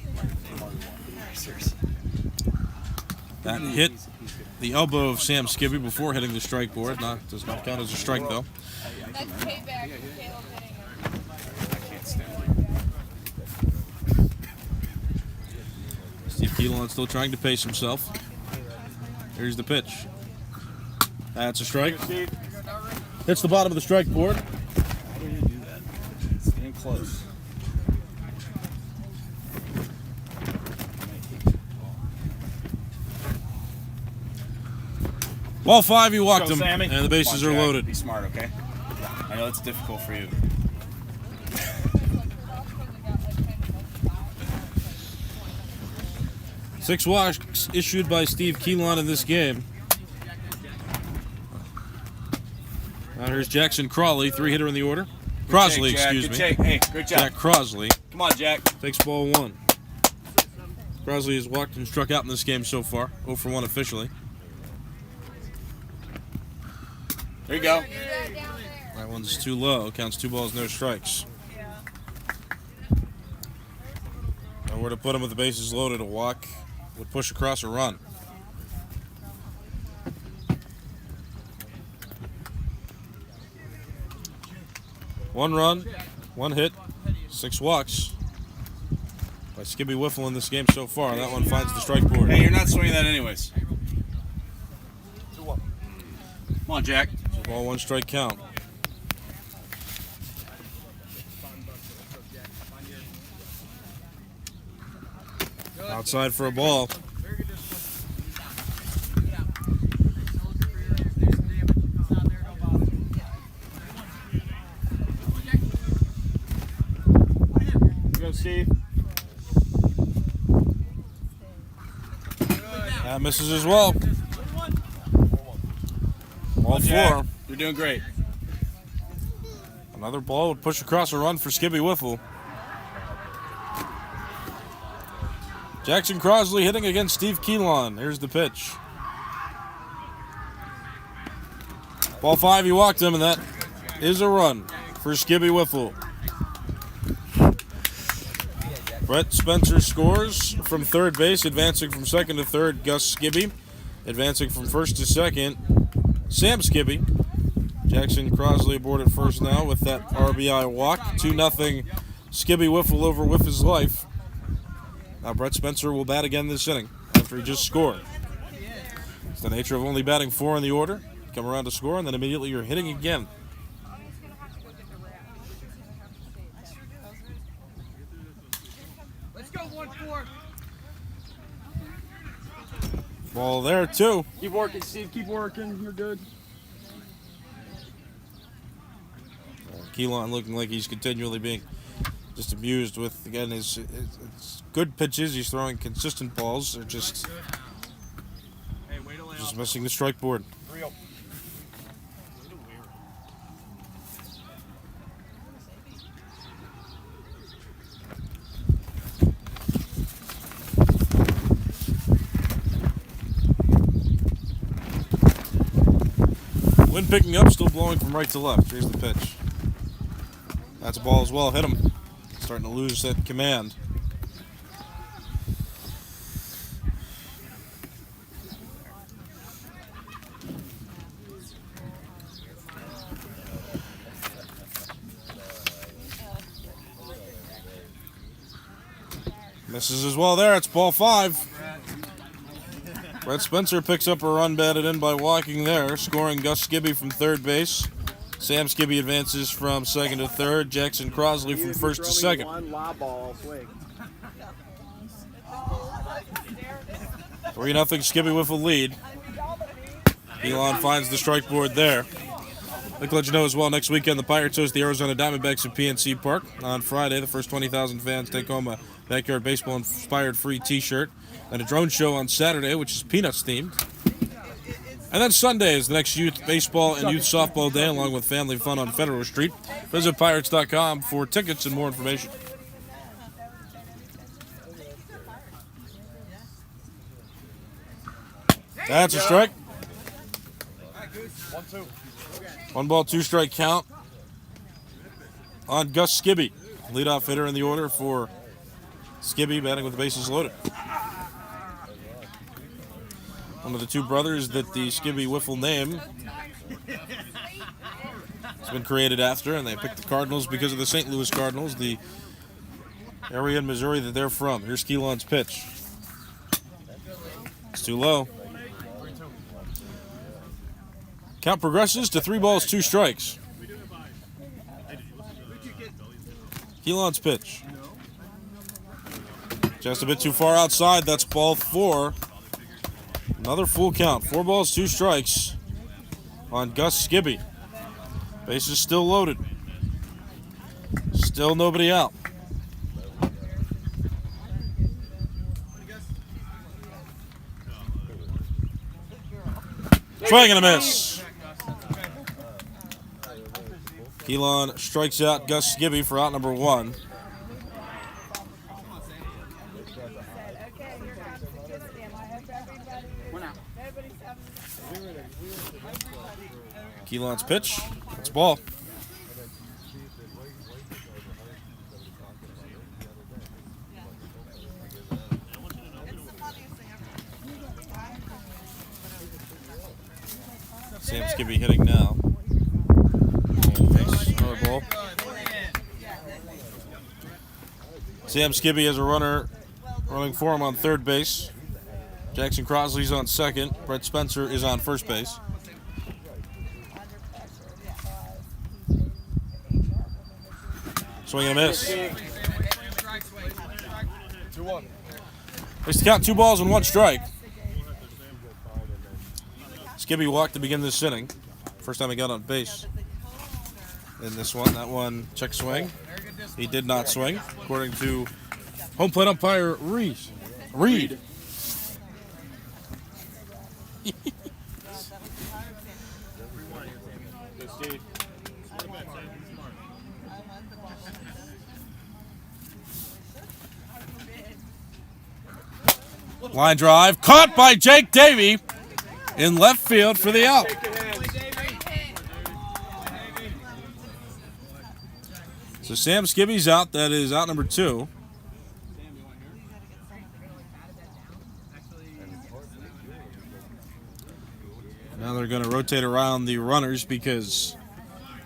That hit the elbow of Sam Skibby before hitting the strike board. Does not count as a strike though. That's payback for Caleb hitting him. Steve Keelan still trying to pace himself. Here's the pitch. That's a strike. Hits the bottom of the strike board. How do you do that? Staying close. Ball 5, he walked Go, him, Sammy. and the bases Come are on, Jack. loaded. Be smart, okay? I know it's difficult for you. Six walks issued by Steve Keelan in this game. Now here's Jackson Crawley, 3-hitter in the order. Crosley, Jack. excuse Good me. take. Hey, good job. Jack Crosley Come on, Jack. takes ball 1. Crosley has walked and struck out in this game so far, 0 for 1 officially. There you go. That one's too low. Counts 2 balls, no strikes. Nowhere to put him with the bases loaded. A walk would push across a run. One run, 1 hit, 6 walks by Skibby Wiffle in this game so far. That one finds the strike board. Hey, you're not swinging that anyways. Come on, Jack. Ball 1 strike count. Outside for a ball. Go, Steve. That misses as well. Ball 4. Jack, you're doing great. Another ball would push across a run for Skibby Wiffle. Jackson Crosley hitting against Steve Keelan. Here's the pitch. Ball 5, he walked him, and that is a run for Skibby Wiffle. Brett Spencer scores from third base, advancing from second to third, Gus Skibby. Advancing from first to second, Sam Skibby. Jackson Crosley aboard at first now with that RBI walk. 2-0 Skibby Wiffle over with his life. Now Brett Spencer will bat again this inning after he just scored. It's the nature of only batting 4 in the order. Come around to score, and then immediately you're hitting again. Ball there, 2. Keep working, Steve. Keep working. You're good. Keelan looking like he's continually being just abused with, again, his good pitches. He's throwing consistent balls. They're just missing the strike board. Wind picking up, still blowing from right to left. Here's the pitch. That's a ball as well. Hit him. Starting to lose that command. Misses as well there. It's ball 5. Brett Spencer picks up a run batted in by walking there, scoring Gus Skibby from third base. Sam Skibby advances from second to third. Jackson Crosley from first to second. 3-0 Skibby with a lead. Elon finds the strike board there. I'd like to let you know as well, next weekend the Pirates host the Arizona Diamondbacks at PNC Park. On Friday, the first 20,000 fans take home a backyard baseball-inspired free t-shirt. And a drone show on Saturday, which is Peanuts themed. And then Sunday is the next youth baseball and youth softball day, along with family fun on Federal Street. Visit Pirates.com for tickets and more information. That's a strike. 1 ball, 2 strike count on Gus Skibby. Leadoff hitter in the order for Skibby, batting with the bases loaded. One of the 2 brothers that the Skibby Wiffle name has been created after, and they picked the Cardinals because of the St. Louis Cardinals, the area in Missouri that they're from. Here's Keelan's pitch. It's too low. Count progresses to 3 balls, 2 strikes. Keelan's pitch. Just a bit too far outside. That's ball 4. Another full count. 4 balls, 2 strikes on Gus Skibby. Base is still loaded. Still nobody out. Swing and a miss. Keelan strikes out Gus Skibby for out number 1. Keelan's pitch. It's ball. Sam Skibby hitting now. Ball. Sam Skibby has a runner running for him on third base. Jackson Crosley's on second. Brett Spencer is on first base. Swing and a miss. Makes the count 2 balls and 1 strike. Skibby walked to begin this inning. First time he got on base in this one. That one, check swing. He did not swing, according to home plate umpire Reed. Line drive, caught by Jake Davey in left field for the out. So Sam Skibby's out. That is out number 2. Now they're going to rotate around the runners because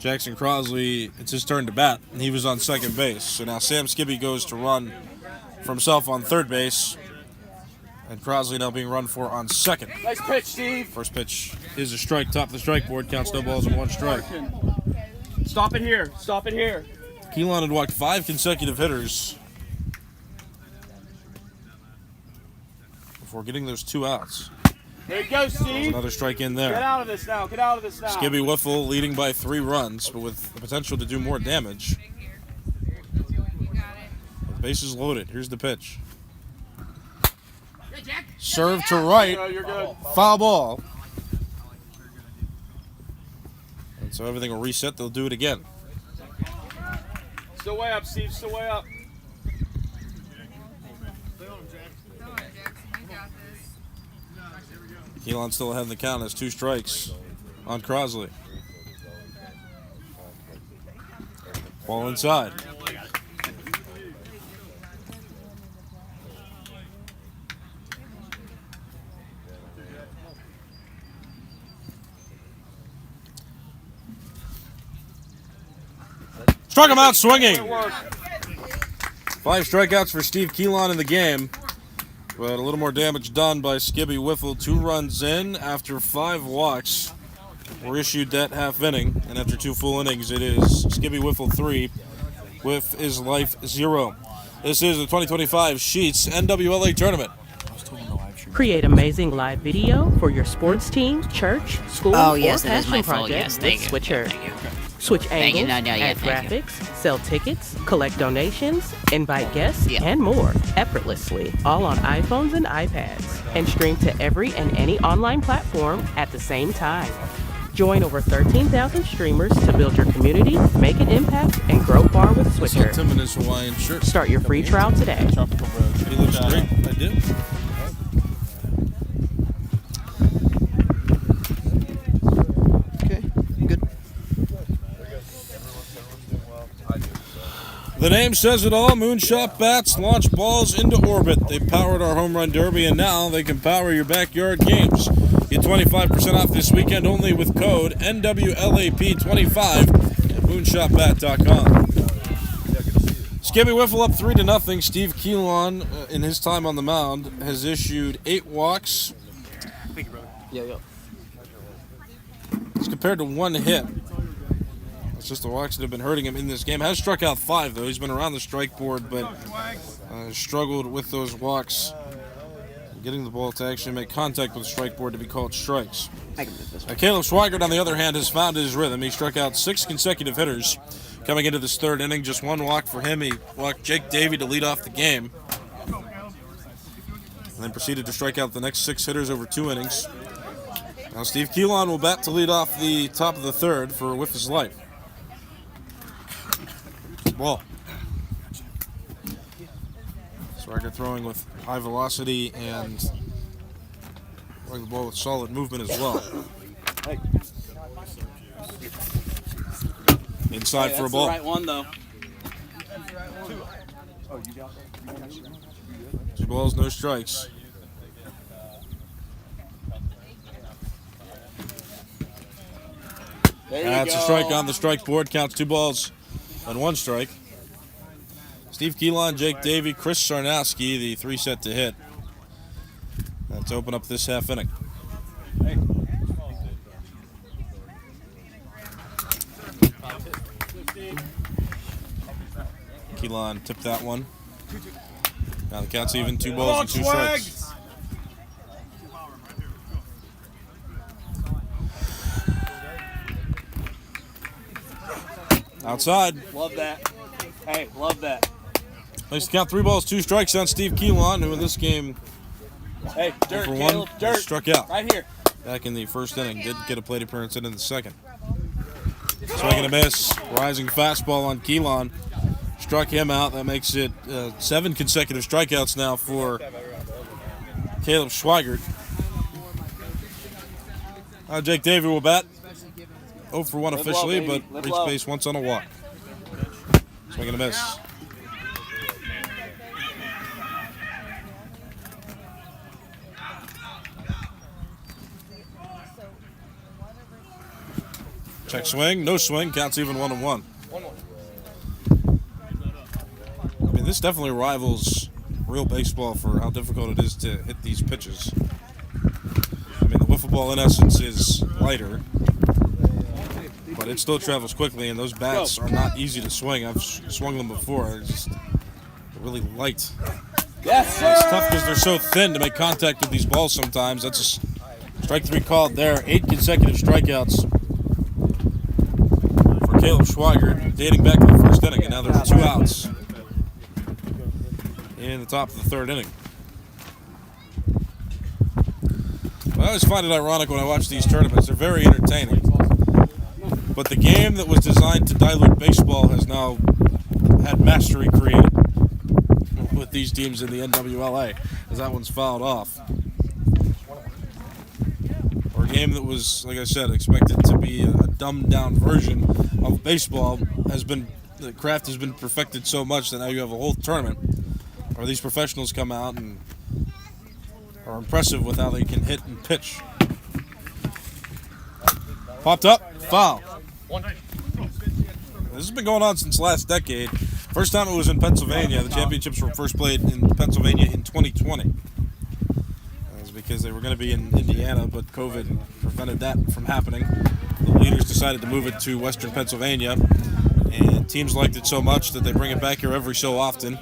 Jackson Crosley, it's his turn to bat, and he was on second base. So now Sam Skibby goes to run for himself on third base, and Crosley now being run for on second. Nice pitch, Steve. First pitch is a strike, top of the strike board, counts no balls and 1 strike. Stop it here. Stop it here. Keelan had walked 5 consecutive hitters before getting those 2 outs. There you go, There's Steve. another strike in Get there. out of this now. Get out of this now. Skibby Wiffle leading by 3 runs, but with the potential to do more damage. The bases loaded. Here's the pitch. Serve to right. Oh, you're good. Foul ball. And so everything will reset. They'll do it again. Still way up, Steve. Still way up. Keelan still ahead in the count as 2 strikes on Crosley. Ball inside. Struck him out swinging. 5 strikeouts for Steve Keelan in the game. But a little more damage done by Skibby Wiffle. 2 runs in after 5 walks were issued that half inning. And after 2 full innings, it is Skibby Wiffle 3 with his life 0. This is the 2025 Sheets NWLA Tournament. Create amazing live video for your sports team, church, school, Oh, yes, or that is passion my fault. project Yes, with thank you. Switcher. Thank you. Switch Thank you. angles, No, yeah, add thank you. graphics, sell tickets, collect donations, invite guests, Yeah. and more effortlessly, all on iPhones and iPads, and stream to every and any online platform at the same time. Join over 13,000 streamers to build your community, make an impact, and grow far with I saw Switcher. Tim in his Hawaiian shirt. Start your free trial today. He looks great. I do. Okay, good. The name says it all. Moonshot bats launch balls into orbit. They powered our home run derby, and now they can power your backyard games. Get 25% off this weekend only with code NWLAP25 at moonshotbat.com. Skibby Wiffle up 3-0. Steve Keelan, in his time on the mound, has issued 8 walks. It's compared to 1 hit. It's just the walks that have been hurting him in this game. Has struck out 5, though. He's been around the strike board, but struggled with those walks. Getting the ball to actually make contact with the strike board to be called strikes. Caleb Schweigert, on the other hand, has found his rhythm. He struck out 6 consecutive hitters coming into this 3rd inning. Just 1 walk for him. He walked Jake Davey to lead off the game. And then proceeded to strike out the next 6 hitters over 2 innings. Now Steve Keelan will bat to lead off the top of the 3rd for With His Life. Ball. Schweigert throwing with high velocity and throwing the ball with solid movement as well. Inside for a ball. That's the right one, though. 2 balls, no strikes. That's a strike on the strike board. Counts 2 balls and 1 strike. Steve Keelan, Jake Davey, Chris Sarnowski, the 3 set to hit. To open up this half inning. Keelan tipped that one. Now the count's even. 2 balls and 2 strikes. Outside. Love that. Hey, love that. Nice to count 3 balls, 2 strikes on Steve Keelan, who in this game, Hey, dirt, for Caleb, 1, dirt. struck out. Right here. Back in the 1st inning. Did get a plate appearance in the 2nd. Swing and a miss. Rising fastball on Keelan. Struck him out. That makes it 7 consecutive strikeouts now for Caleb Schweigert. Jake Davey will bat. 0 for 1 officially, but reached base once on a walk. Swing and a miss. Check swing, no swing, counts even 1-1. I mean, this definitely rivals real baseball for how difficult it is to hit these pitches. I mean, the wiffle ball in essence is lighter, but it still travels quickly, and those bats are not easy to swing. I've swung them before. They're just really light. Yes, sir. It's tough because they're so thin to make contact with these balls sometimes. That's Strike 3 called there. 8 consecutive strikeouts for Caleb Schweigert, dating back to the first inning, and now there's 2 outs in the top of the third inning. I always find it ironic when I watch these tournaments. They're very entertaining. But the game that was designed to dilute baseball has now had mastery created with these teams in the NWLA, as that one's fouled off. Or a game that was, like I said, expected to be a dumbed-down version of baseball the craft has been perfected so much that now you have a whole tournament where these professionals come out and are impressive with how they can hit and pitch. Popped up, foul. This has been going on since last decade. First time it was in Pennsylvania. The championships were first played in Pennsylvania in 2020. It was because they were going to be in Indiana, but COVID prevented that from happening. The leaders decided to move it to Western Pennsylvania, and teams liked it so much that they bring it back here every so often.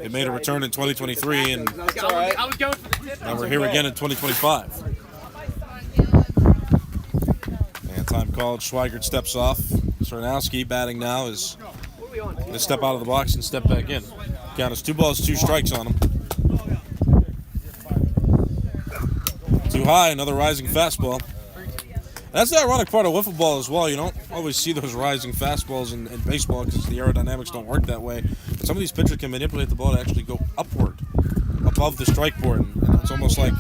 It made a return in 2023, and now we're here again in 2025. And time called. Schweigert steps off. Sarnowski batting now is going to step out of the box and step back in. Count is 2 balls, 2 strikes on him. Too high, another rising fastball. That's the ironic part of wiffle ball as well. You don't always see those rising fastballs in baseball because the aerodynamics don't work that way. But some of these pitchers can manipulate the ball to actually go upward, above the strike board. And it's almost like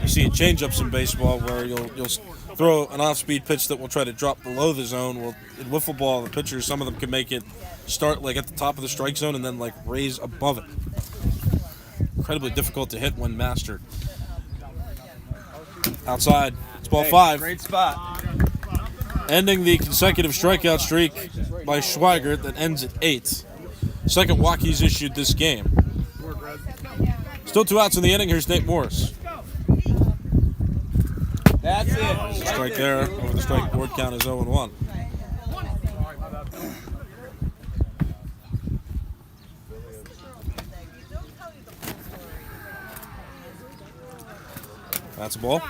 you see change-ups in baseball where you'll throw an off-speed pitch that will try to drop below the zone. Well, in wiffle ball, the pitchers, some of them can make it start like at the top of the strike zone and then like raise above it. Incredibly difficult to hit when mastered. Outside, it's ball 5. Great spot. Ending the consecutive strikeout streak by Schweigert that ends at 8. Second walk he's issued this game. Still 2 outs in the inning. Here's Nate Morris. That's it. Strike there over the strike board. Count is 0-1. That's a ball.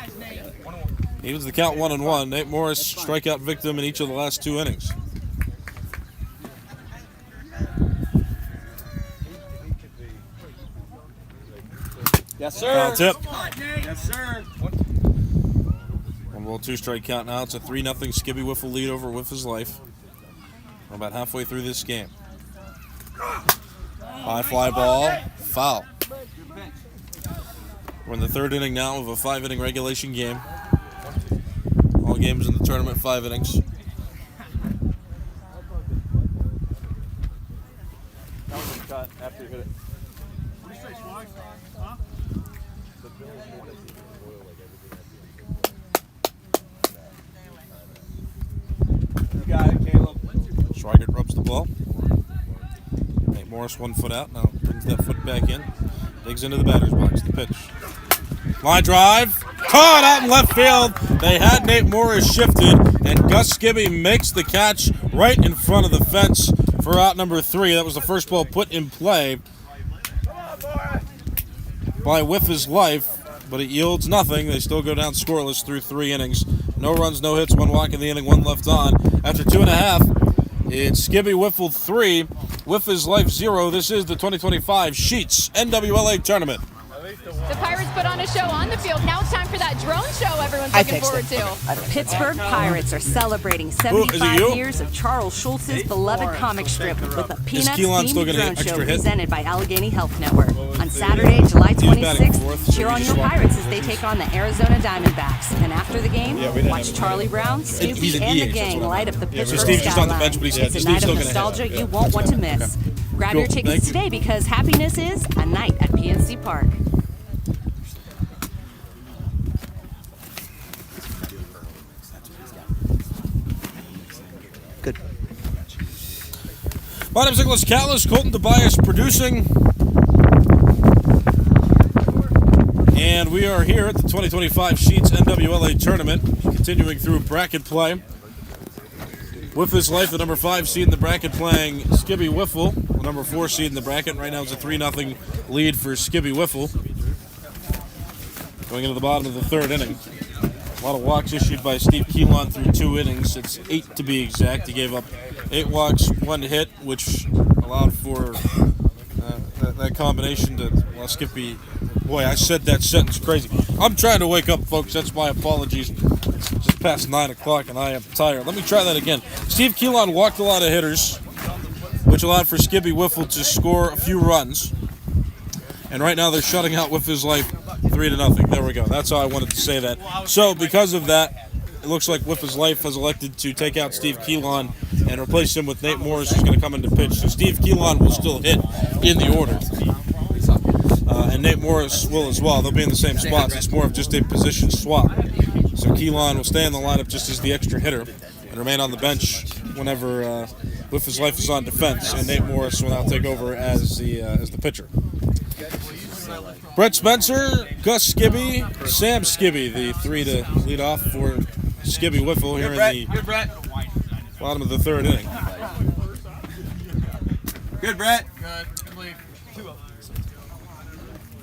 Evens the count 1-1. Nate Morris, strikeout victim in each of the last 2 innings. Yes, sir. Foul tip. Yes, sir. 1 ball, 2 strike count now. It's a 3-0 Skibby Wiffle lead over With His Life. We're about halfway through this game. High fly ball. Foul. We're in the 3rd inning now of a 5-inning regulation game. All games in the tournament, 5 innings. That was a cut after you hit it. You got it, Caleb. Schweigert rubs the ball. Nate Morris 1 foot out. Now brings that foot back in. Digs into the batter's box. The pitch. Line drive. Caught out in left field. They had Nate Morris shifted, and Gus Skibby makes the catch right in front of the fence for out number 3. That was the first ball put in play by With His Life, but it yields nothing. They still go down scoreless through 3 innings. No runs, no hits, 1 walk in the inning, 1 left on. After 2.5, it's Skibby Wiffle 3, With His Life 0. This is the 2025 Sheets NWLA Tournament. The Pirates put on a show on the field. Now it's time for that drone show everyone's looking forward to. Pittsburgh Pirates are celebrating 75 years of Charles Schultz's beloved comic strip with a Peanuts-themed drone show presented by Allegheny Health Network. On Saturday, July 26th, cheer on your Pirates as they take on the Arizona Diamondbacks. And after the game, watch Charlie Brown, Snoopy, and the gang light up the Pittsburgh skyline. It's a night of nostalgia you won't want to miss. Grab your tickets today because happiness is a night at PNC Park. Good. My name's Nicholas Callis, Colton Tobias producing. And we are here at the 2025 Sheets NWLA Tournament, continuing through bracket play. With His Life, the number 5 seed in the bracket, playing Skibby Wiffle, the number 4 seed in the bracket. Right now it's a 3-0 lead for Skibby Wiffle. Going into the bottom of the 3rd inning. A lot of walks issued by Steve Keelan through 2 innings. It's 8 to be exact. He gave up 8 walks, 1 hit, which allowed for that combination to, well, Skippy. Boy, I said that sentence crazy. I'm trying to wake up, folks. That's my apologies. It's just past 9 o'clock and I am tired. Let me try that again. Steve Keelan walked a lot of hitters, which allowed for Skippy Wiffle to score a few runs. And right now they're shutting out With His Life 3-0. There we go. That's how I wanted to say that. So because of that, it looks like With His Life has elected to take out Steve Keelan and replace him with Nate Morris, who's going to come into pitch. So Steve Keelan will still hit in the order. And Nate Morris will as well. They'll be in the same spots. It's more of just a position swap. So Keelan will stay in the lineup just as the extra hitter and remain on the bench whenever With His Life is on defense, and Nate Morris will now take over as the pitcher. Brett Spencer, Gus Skibby, Sam Skibby, the 3 to lead off for Skibby Wiffle here in the bottom of the 3rd inning. Good, Brett.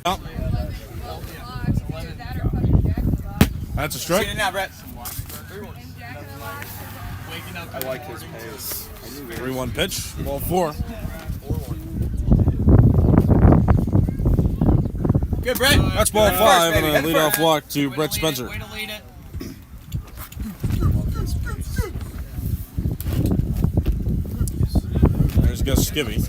Oh. That's a strike. Now, Brett. I like his pace. 3-1 pitch, ball 4. Good, Brett. That's ball 5 and a leadoff walk to Brett Spencer. There's Gus Skibby.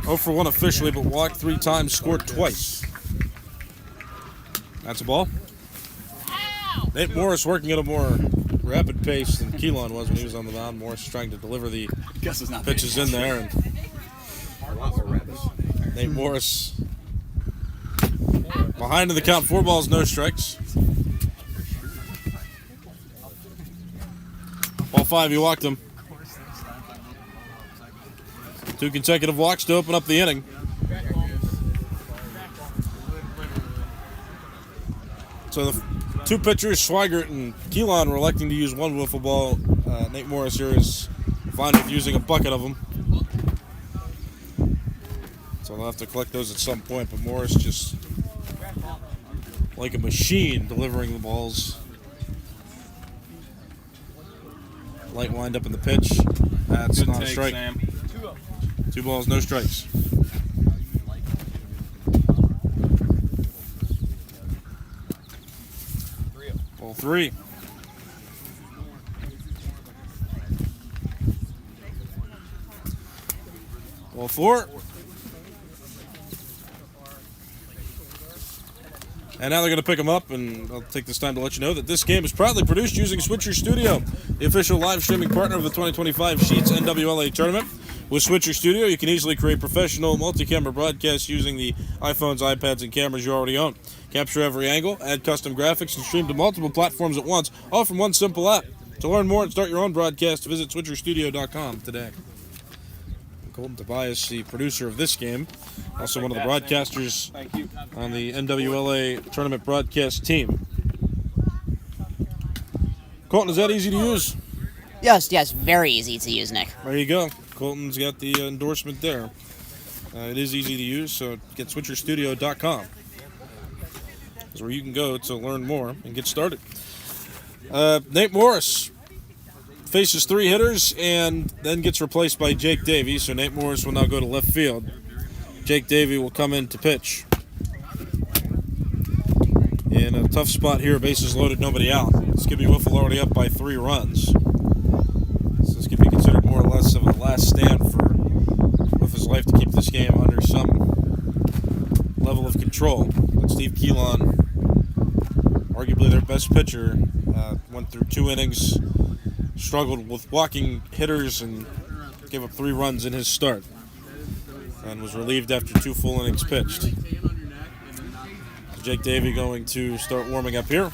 0 for 1 officially, but walked 3 times, scored twice. That's a ball. Nate Morris working at a more rapid pace than Keelan was when he was on the mound. Morris trying to deliver the pitches in there. And Nate Morris behind in the count, 4 balls, no strikes. Ball 5, he walked him. 2 consecutive walks to open up the inning. So the 2 pitchers, Swigert and Keelan, were electing to use 1 wiffle ball. Nate Morris here is fine with using a bucket of them. So they'll have to collect those at some point, but Morris just like a machine delivering the balls. Light wind up in the pitch. That's not a strike. Sam. 2 balls, no strikes. Ball 3. Ball 4. And now they're going to pick them up, and I'll take this time to let you know that this game is proudly produced using Switcher Studio, the official live streaming partner of the 2025 Sheets NWLA Tournament. With Switcher Studio, you can easily create professional multi-camera broadcasts using the iPhones, iPads, and cameras you already own. Capture every angle, add custom graphics, and stream to multiple platforms at once, all from one simple app. To learn more and start your own broadcast, visit SwitcherStudio.com today. Colton Tobias, the producer of this game, also one of the broadcasters on the NWLA tournament broadcast team. Colton, is that easy to use? Yes, very easy to use, Nick. There you go. Colton's got the endorsement there. It is easy to use, so get SwitcherStudio.com. That's where you can go to learn more and get started. Nate Morris faces 3 hitters and then gets replaced by Jake Davey, so Nate Morris will now go to left field. Jake Davey will come in to pitch. In a tough spot here, bases loaded, nobody out. Skippy Wiffle already up by 3 runs. So this could be considered more or less of a last stand for With His Life to keep this game under some level of control. But Steve Keelan, arguably their best pitcher, went through 2 innings, struggled with walking hitters, and gave up 3 runs in his start, and was relieved after 2 full innings pitched. So Jake Davey going to start warming up here.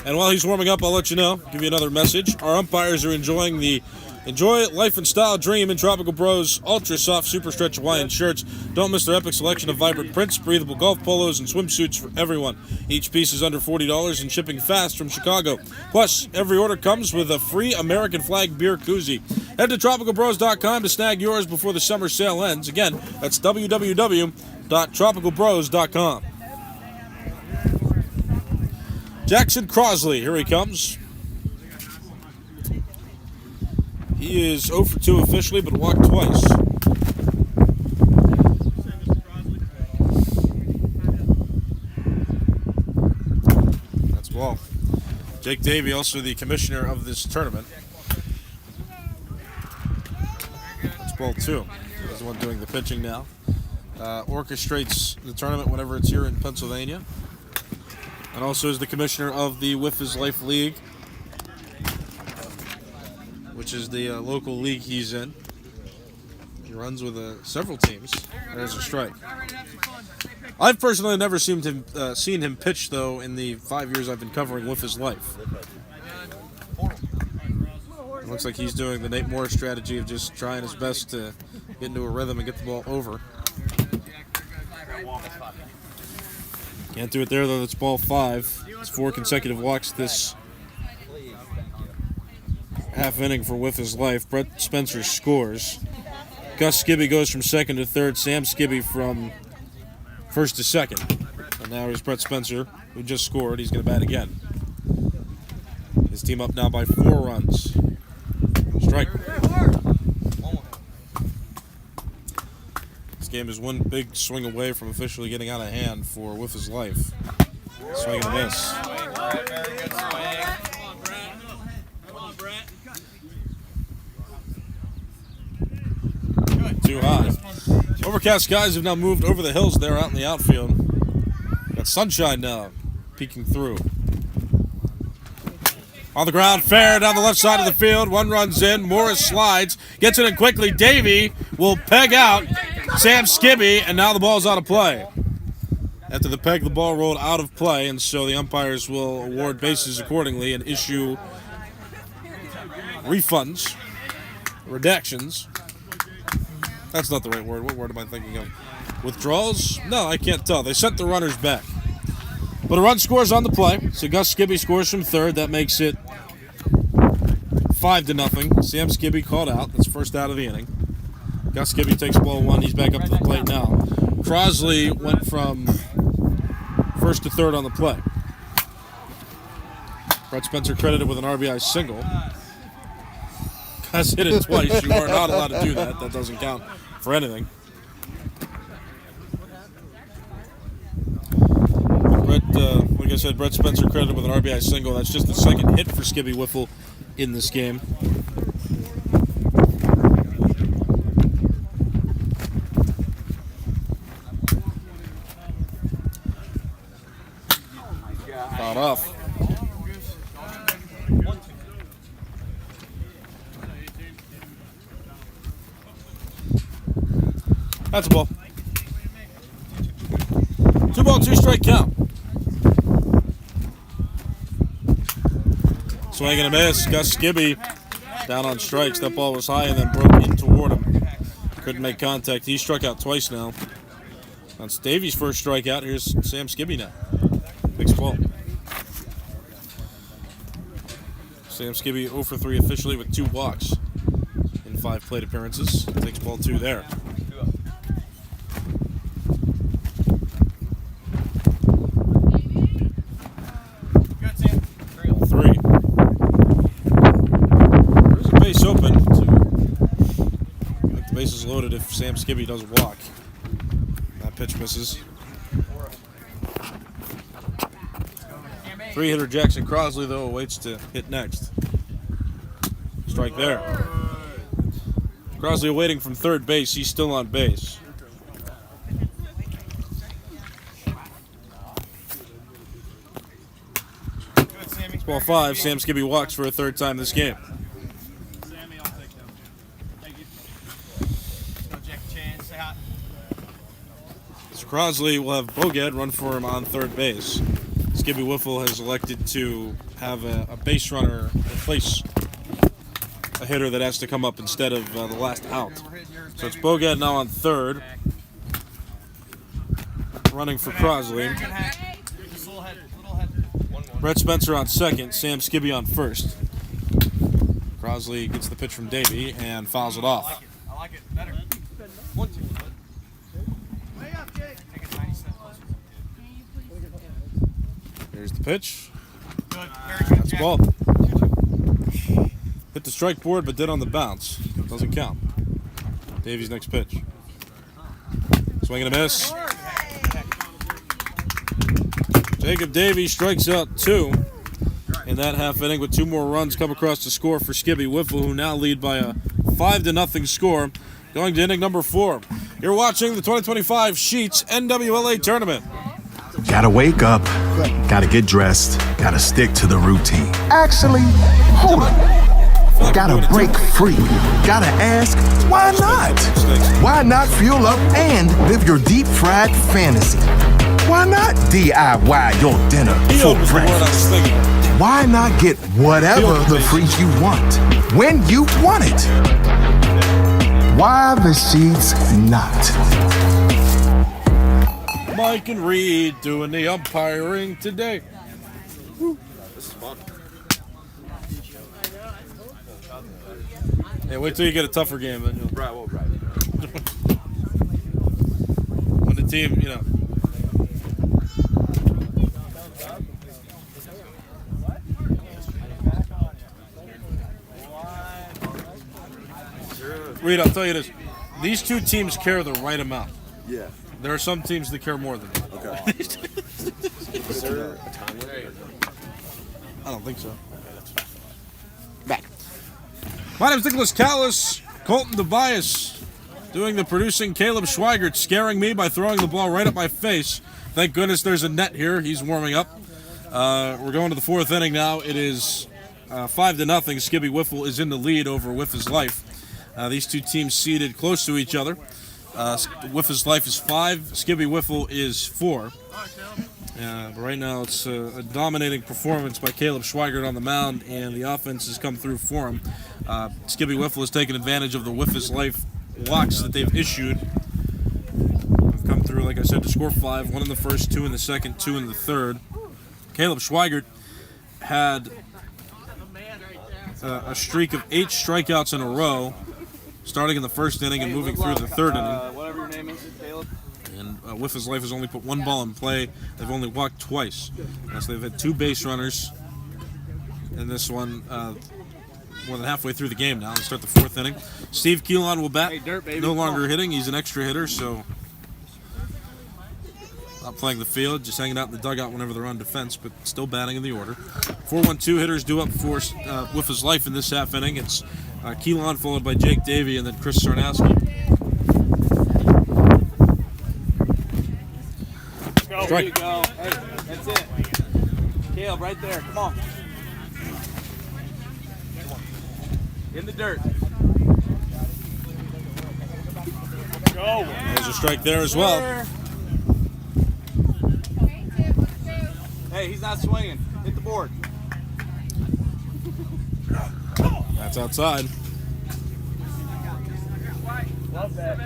And while he's warming up, I'll let you know, give you another message. Our umpires are enjoying the Enjoy Life and Style Dream in Tropical Bros Ultra Soft Super Stretch Hawaiian shirts. Don't miss their epic selection of vibrant prints, breathable golf polos, and swimsuits for everyone. Each piece is under $40 and shipping fast from Chicago. Plus, every order comes with a free American flag beer koozie. Head to tropicalbros.com to snag yours before the summer sale ends. Again, that's www.tropicalbros.com shop.tropicalbros.com. Jackson Crosley, here he comes. He is 0 for 2 officially, but walked twice. That's ball. Jake Davey, also the commissioner of this tournament. That's ball 2. He's the one doing the pitching now. Orchestrates the tournament whenever it's here in Pennsylvania. And also is the commissioner of the With His Life League, which is the local league he's in. He runs with several teams. There's a strike. I've personally never seen him pitch, though, in the 5 years I've been covering With His Life. It looks like he's doing the Nate Morris strategy of just trying his best to get into a rhythm and get the ball over. Can't do it there, though. That's ball 5. It's 4 consecutive walks this half inning for With His Life. Brett Spencer scores. Gus Skibby goes from second to third. Sam Skibby from first to second. And now here's Brett Spencer, who just scored. He's going to bat again. His team up now by 4 runs. Strike. This game is one big swing away from officially getting out of hand for With His Life. Swing and a miss. Very good swing. Too high. Overcast skies have now moved over the hills there out in the outfield. Got sunshine now peeking through. On the ground, fair down the left side of the field. One runs in. Morris slides. Gets it in quickly. Davey will peg out Sam Skibby, and now the ball's out of play. After the peg, the ball rolled out of play, and so the umpires will award bases accordingly and issue refunds, redactions. That's not the right word. What word am I thinking of? Withdrawals? No, I can't tell. They sent the runners back. But a run scores on the play. So Gus Skibby scores from third. That makes it 5-0. Sam Skibby called out. That's first out of the inning. Gus Skibby takes ball 1. He's back up to the plate now. Crosley went from first to third on the play. Brett Spencer credited with an RBI single. Gus hit it twice. You are not allowed to do that. That doesn't count for anything. Like I said, Brett Spencer credited with an RBI single. That's just the second hit for Skibby Wiffle in this game. Fouled off. That's a ball. 2 ball, 2 strike count. Swing and a miss. Gus Skibby down on strikes. That ball was high and then broke in toward him. Couldn't make contact. He struck out twice now. That's Davey's first strikeout. Here's Sam Skibby now. Big ball. Sam Skibby 0 for 3 officially with 2 walks in 5 plate appearances. Takes ball 2 there. Bases loaded if Sam Skibby doesn't walk. That pitch misses. 3-hitter Jackson Crosley, though, awaits to hit next. Strike there. Crosley awaiting from third base. He's still on base. It's ball 5. Sam Skibby walks for a 3rd time this game. Crosley will have Bogad run for him on third base. Skibby Wiffle has elected to have a base runner replace a hitter that has to come up instead of the last out. So it's Bogad now on third, running for Crosley. Brett Spencer on second, Sam Skibby on first. Crosley gets the pitch from Davey and fouls it off. I like it better. 1-2. Pitch. That's ball. Hit the strike board, but did on the bounce. Doesn't count. Davies' next pitch. Swing and a miss. Jacob Davies strikes out 2 in that half inning with 2 more runs come across the score for Skibby Wiffle, who now lead by a 5-0 score going to inning number 4. You're watching the 2025 Sheets NWLA Tournament. Gotta wake up, gotta get dressed, gotta stick to the routine. Actually, hold up. Gotta break free. Gotta ask, why not? Why not fuel up and live your deep fried fantasy? Why not DIY your dinner for breakfast? Why not get whatever the freak you want when you want it? Why the Sheets not? Mike and Reed doing the umpiring today. This is fun. Hey, wait till you get a tougher game, then you'll. Right. When the team, Reed, I'll tell you this. These 2 teams care the right amount. Yeah. There are some teams that care more than me. Okay. Is there a time limit? I don't think so. Back. My name's Nicholas Callis. Colton DeBias doing the producing. Caleb Schweigert scaring me by throwing the ball right at my face. Thank goodness there's a net here. He's warming up. We're going to the 4th inning now. It is 5-0. Skibby Wiffle is in the lead over Wiff's Life. These 2 teams seated close to each other. Wiff's Life is 5. Skibby Wiffle is 4. But right now it's a dominating performance by Caleb Schweigert on the mound, and the offense has come through for him. Skibby Wiffle has taken advantage of the Wiff's Life walks that they've issued. They've come through, like I said, to score 5, 1 in the first, 2 in the second, 2 in the third. Caleb Schweigert had a streak of 8 strikeouts in a row, starting in the first inning and moving through the 3rd inning. Whatever your name is, Caleb. And Wiff's Life has only put 1 ball in play. They've only walked twice. So they've had 2 base runners in this one, more than halfway through the game now. Let's start the 4th inning. Steve Keelan will bat. Hey, Dirt, baby. No longer hitting. He's an extra hitter, so not playing the field, just hanging out in the dugout whenever they're on defense, but still batting in the order. 4-1-2 hitters due up for Wiff's Life in this half inning. It's Keelan followed by Jake Davey and then Chris Sarnowski. There you go. Hey, that's it. Caleb, right there. Come on. In the dirt. Go. There's a strike there as well. Hey, he's not swinging. Hit the board. That's outside. Love that.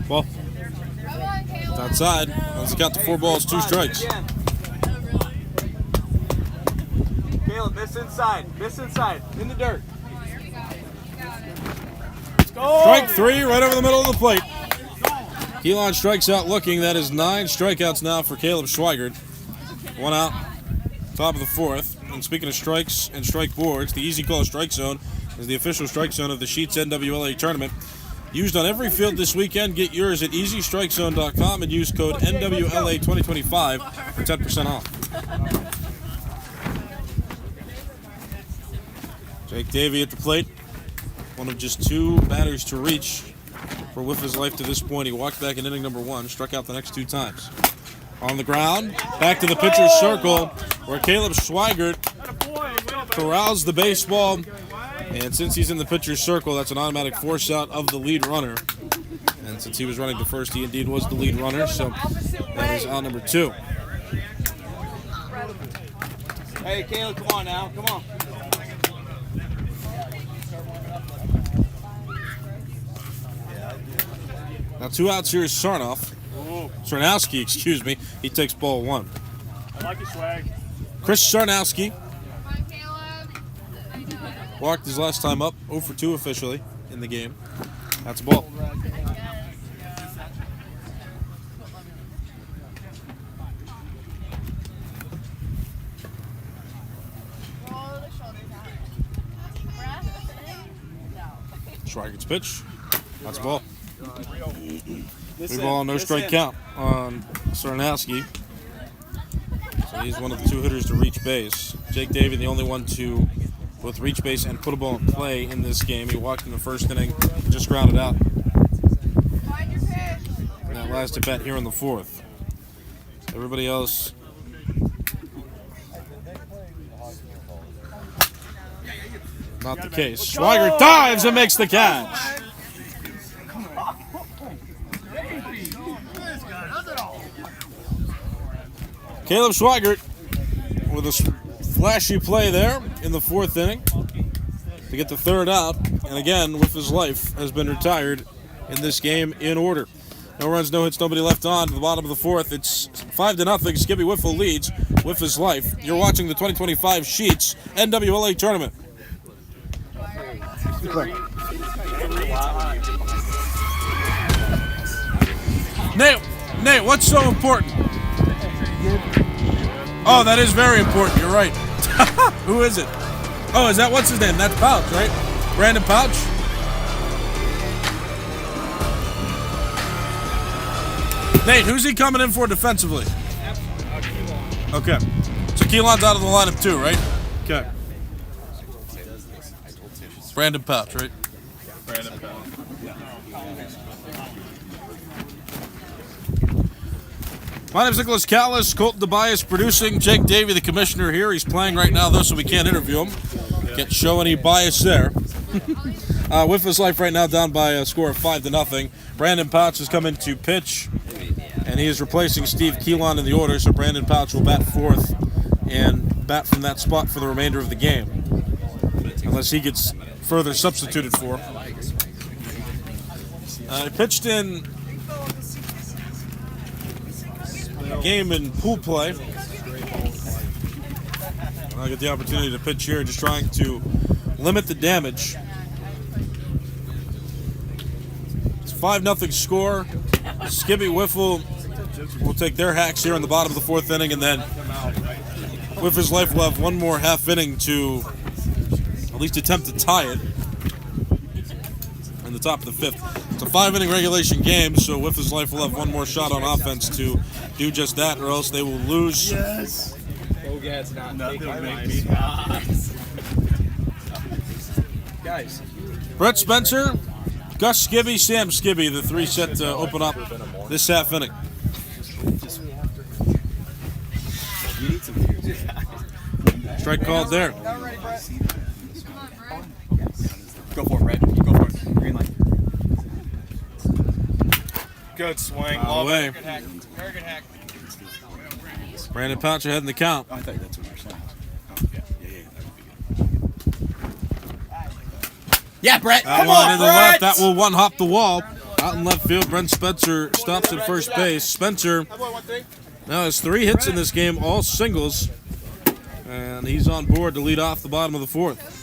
Well, it's outside. Let's count to 4 balls, 2 strikes. Caleb, miss inside. Miss inside. In the dirt. Let's go. Strike 3 right over the middle of the plate. Keelan strikes out looking. That is 9 strikeouts now for Caleb Schweigert. 1 out, top of the 4th. And speaking of strikes and strike boards, the Easy Call Strike Zone is the official strike zone of the Sheets NWLA tournament. Used on every field this weekend. Get yours at EasyStrikeZone.com and use code NWLA2025 for 10% off. Jake Davey at the plate. One of just 2 batters to reach for Wiff's Life to this point. He walked back in inning number 1, struck out the next 2 times. On the ground, back to the pitcher's circle, where Caleb Schweigert corrals the baseball. And since he's in the pitcher's circle, that's an automatic force out of the lead runner. And since he was running to first, he indeed was the lead runner. So that is out number 2. Hey, Caleb, come on now. Come on. Now 2 outs here is Sarnowski, excuse me. He takes ball 1. I like your swag. Chris Sarnowski walked his last time up, 0 for 2 officially. in the game. That's a ball. Schweigert's pitch. That's a ball. 3 ball, no strike count on Sarnowski. So he's one of the 2 hitters to reach base. Jake Davey, the only one to both reach base and put a ball in play in this game. He walked in the first inning, just grounded out. And that last at bat here in the 4th. Everybody else. Not the case. Schweigert dives and makes the catch. Caleb Schweigert with a flashy play there in the 4th inning to get the 3rd out. And again, with his life, has been retired in this game in order. No runs, no hits, nobody left on. To the bottom of the 4th, it's 5-0. Skippy Wiffle leads with his life. You're watching the 2025 Sheets NWLA Tournament. Nate, what's so important? Oh, that is very important. You're right. Who is it? Oh, is that what's his name? That's Pouch, right? Brandon Pouch? Nate, who's he coming in for defensively? Okay. So Keelan's out of the lineup too, right? Okay. Brandon Pouch, right? Brandon Pouch. My name's Nicholas Callis, Colton Tobias producing, Jake Davey, the commissioner here. He's playing right now, though, so we can't interview him. Can't show any bias there. With his life right now down by a score of 5-0. Brandon Pouch has come in to pitch, and he is replacing Steve Keelan in the order, so Brandon Pouch will bat 4th and bat from that spot for the remainder of the game, unless he gets further substituted for. He pitched in game in pool play. I'll get the opportunity to pitch here, just trying to limit the damage. It's a 5-0 score. Skippy Wiffle will take their hacks here in the bottom of the 4th inning, and then with his life will have one more half inning to at least attempt to tie it in the top of the 5th. It's a 5-inning regulation game, so with his life will have one more shot on offense to do just that, or else they will lose. Yes. Bogat's not Nothing taking will my make me spots. Guys. Brett Spencer, Gus Skibby, Sam Skibby, the 3 set to open up this half inning. Strike called there. Go for it, Brett. Go for it. Green light. Good swing. Away. Very good hack. Very good hack. Brandon Pouch ahead in the count. I thought that's what you were saying. Yeah, Brett. That Come one on, in the Brett. left. That will one-hop the wall. Out in left field, Brent Spencer stops at first base. Spencer now has 3 hits in this game, all singles. And he's on board to lead off the bottom of the 4th.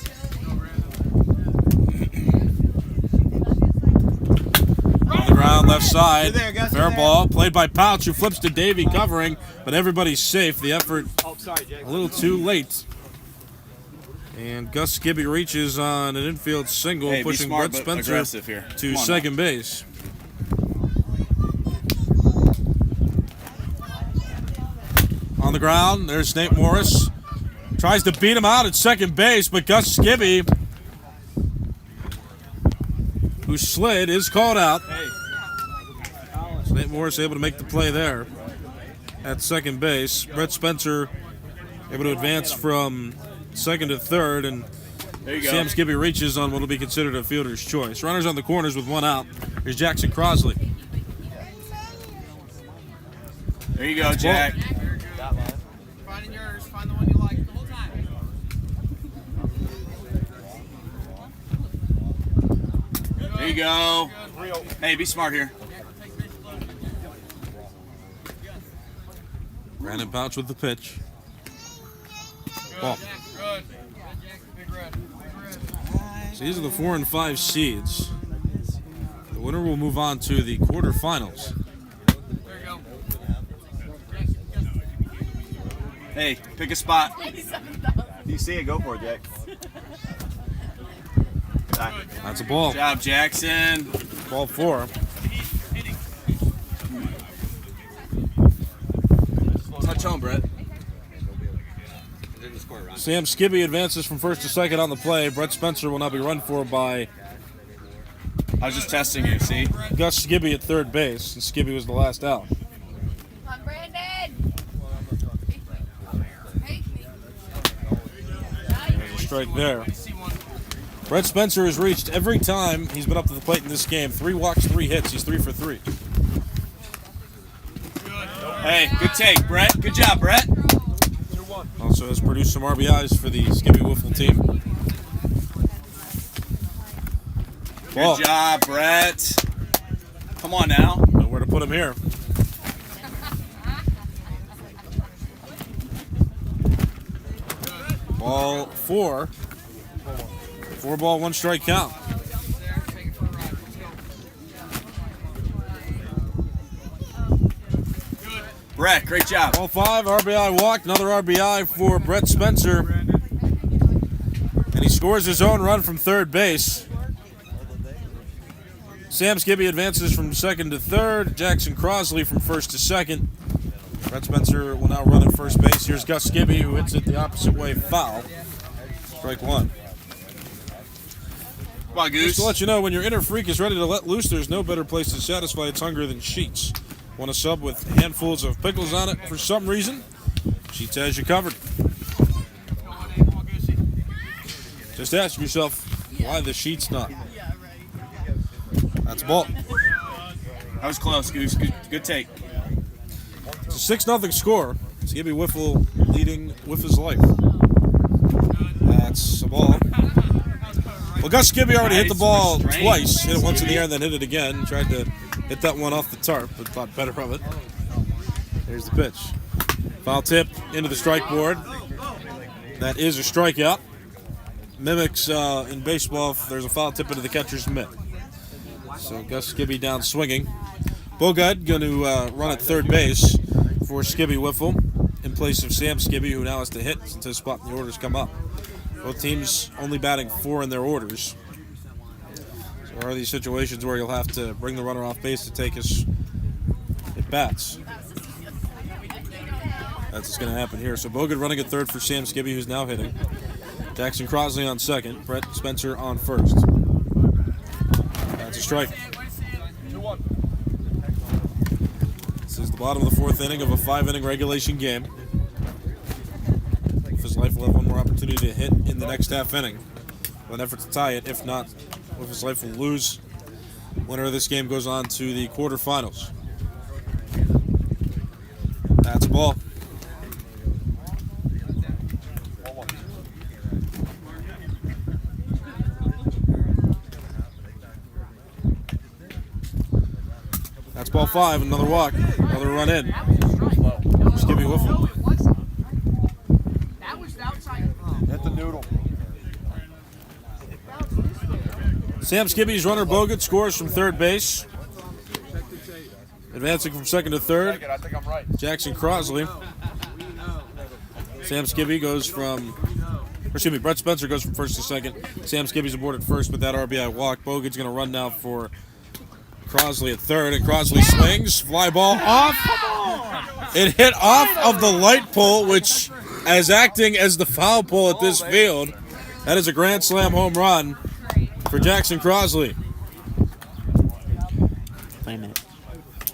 On the ground, left side. Fair ball, played by Pouch, who flips to Davey covering, but everybody's safe. The effort a little too late. And Gus Skibby reaches on an infield single, pushing Brett Spencer to second base. On the ground, there's Nate Morris. Tries to beat him out at second base, but Gus Skibby, who slid, is called out. So Nate Morris able to make the play there at second base. Brett Spencer able to advance from second to third, and Sam Skibby reaches on what will be considered a fielder's choice. Runners on the corners with 1 out. Here's Jackson Crosley. There you go, Jack. Finding yours, find the one you like the whole time. There you go. Hey, be smart here. Brandon Pouch with the pitch. Ball. Good. Big red. So these are the 4 and 5 seeds. The winner will move on to the quarterfinals. Hey, pick a spot. If you see it, go for it, Jack. That's a ball. Good job, Jackson. Ball 4. Touch home, Brett. Sam Skibby advances from first to second on the play. Brett Spencer will now be run for by... I was just testing you, see? Gus Skibby at third base, and Skibby was the last out. Come on, Brandon. There's a strike there. Brett Spencer has reached every time he's been up to the plate in this game. 3 walks, 3 hits. He's 3 for 3. Hey, good take, Brett. Good job, Brett. Also has produced some RBIs for the Skibby Wiffle team. Ball. Good job, Brett. Come on now. Nowhere to put him here. Ball 4. 4 ball, 1 strike count. Brett, great job. Ball 5, RBI walk, another RBI for Brett Spencer. And he scores his own run from third base. Sam Skibby advances from second to third. Jackson Crosley from first to second. Brett Spencer will now run at first base. Here's Gus Skibby, who hits it the opposite way, foul. Strike 1. Come on, Goose. Just to let you know, when your inner freak is ready to let loose, there's no better place to satisfy its hunger than Sheets. Want a sub with handfuls of pickles on it for some reason? Sheets has you covered. Just ask yourself, why the Sheets not? That's a ball. That was close, Goose. Good take. It's a 6-0 score. Skibby Wiffle leading with his life. That's a ball. Well, Gus Skibby already hit the ball twice. Hit it once in the air and then hit it again. Tried to hit that one off the tarp, but thought better of it. Here's the pitch. Foul tip into the strike board. That is a strikeout. Mimics in baseball if there's a foul tip into the catcher's mitt. So Gus Skibby down swinging. Bogud going to run at third base for Skibby Wiffle in place of Sam Skibby, who now has to hit since his spot in the orders come up. Both teams only batting 4 in their orders. So there are these situations where you'll have to bring the runner off base to take his at-bats. That's what's going to happen here. So Bogud running at third for Sam Skibby, who's now hitting. Jackson Crosley on second. Brett Spencer on first. That's a strike. This is the bottom of the 4th inning of a 5-inning regulation game. His life will have one more opportunity to hit in the next half inning. An effort to tie it. If not, his life will lose. Winner of this game goes on to the quarterfinals. That's a ball. That's ball 5. Another walk. Another run in. Skibby Wiffle. Hit the noodle. Sam Skibby's runner Bogud scores from third base. Advancing from second to third. I think I'm right. Jackson Crosley. Sam Skibby goes from, Brett Spencer goes from first to second. Sam Skibby's aboard at first with that RBI walk. Bogud's going to run now for Crosley at third, and Crosley swings. Fly ball off. It hit off of the light pole, which, as acting as the foul pole at this field, that is a grand slam home run for Jackson Crosley. Wait a minute.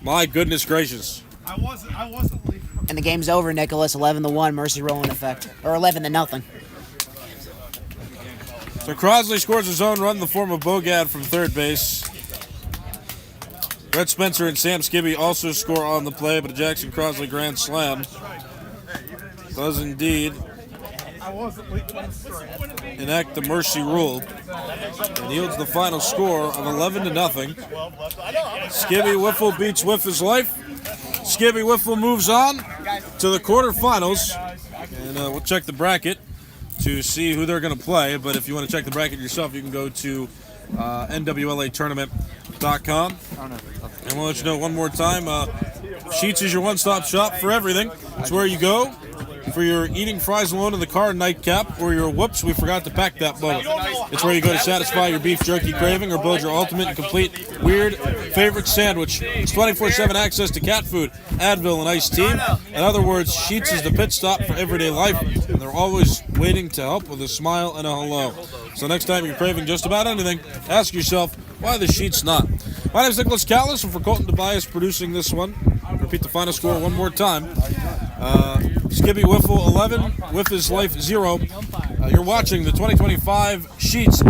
My goodness gracious. I wasn't leaving. And the game's over, Nicholas. 11-1, mercy roll in effect. Or 11-0. So Crosley scores his own run in the form of Bogud from third base. Brett Spencer and Sam Skibby also score on the play, but a Jackson Crosley grand slam does indeed enact the mercy rule and yields the final score of 11-0. Skibby Wiffle beats Wiffle's life. Skibby Wiffle moves on to the quarterfinals, and we'll check the bracket to see who they're going to play. But if you want to check the bracket yourself, you can go to NWLAtournament.com. And we'll let you know one more time, Sheets is your one-stop shop for everything. It's where you go for your eating fries alone in the car nightcap, or your whoops, we forgot to pack that moment. It's where you go to satisfy your beef jerky craving or build your ultimate and complete weird favorite sandwich. It's 24/7 access to cat food, Advil, and iced tea. In other words, Sheets is the pit stop for everyday life, and they're always waiting to help with a smile and a hello. So next time you're craving just about anything, ask yourself, why the Sheets not? My name is Nicholas Callis, and for Colton Tobias producing this one, repeat the final score one more time. Skibby Wiffle 11, Whiff is Life 0. You're watching the 2025 Sheets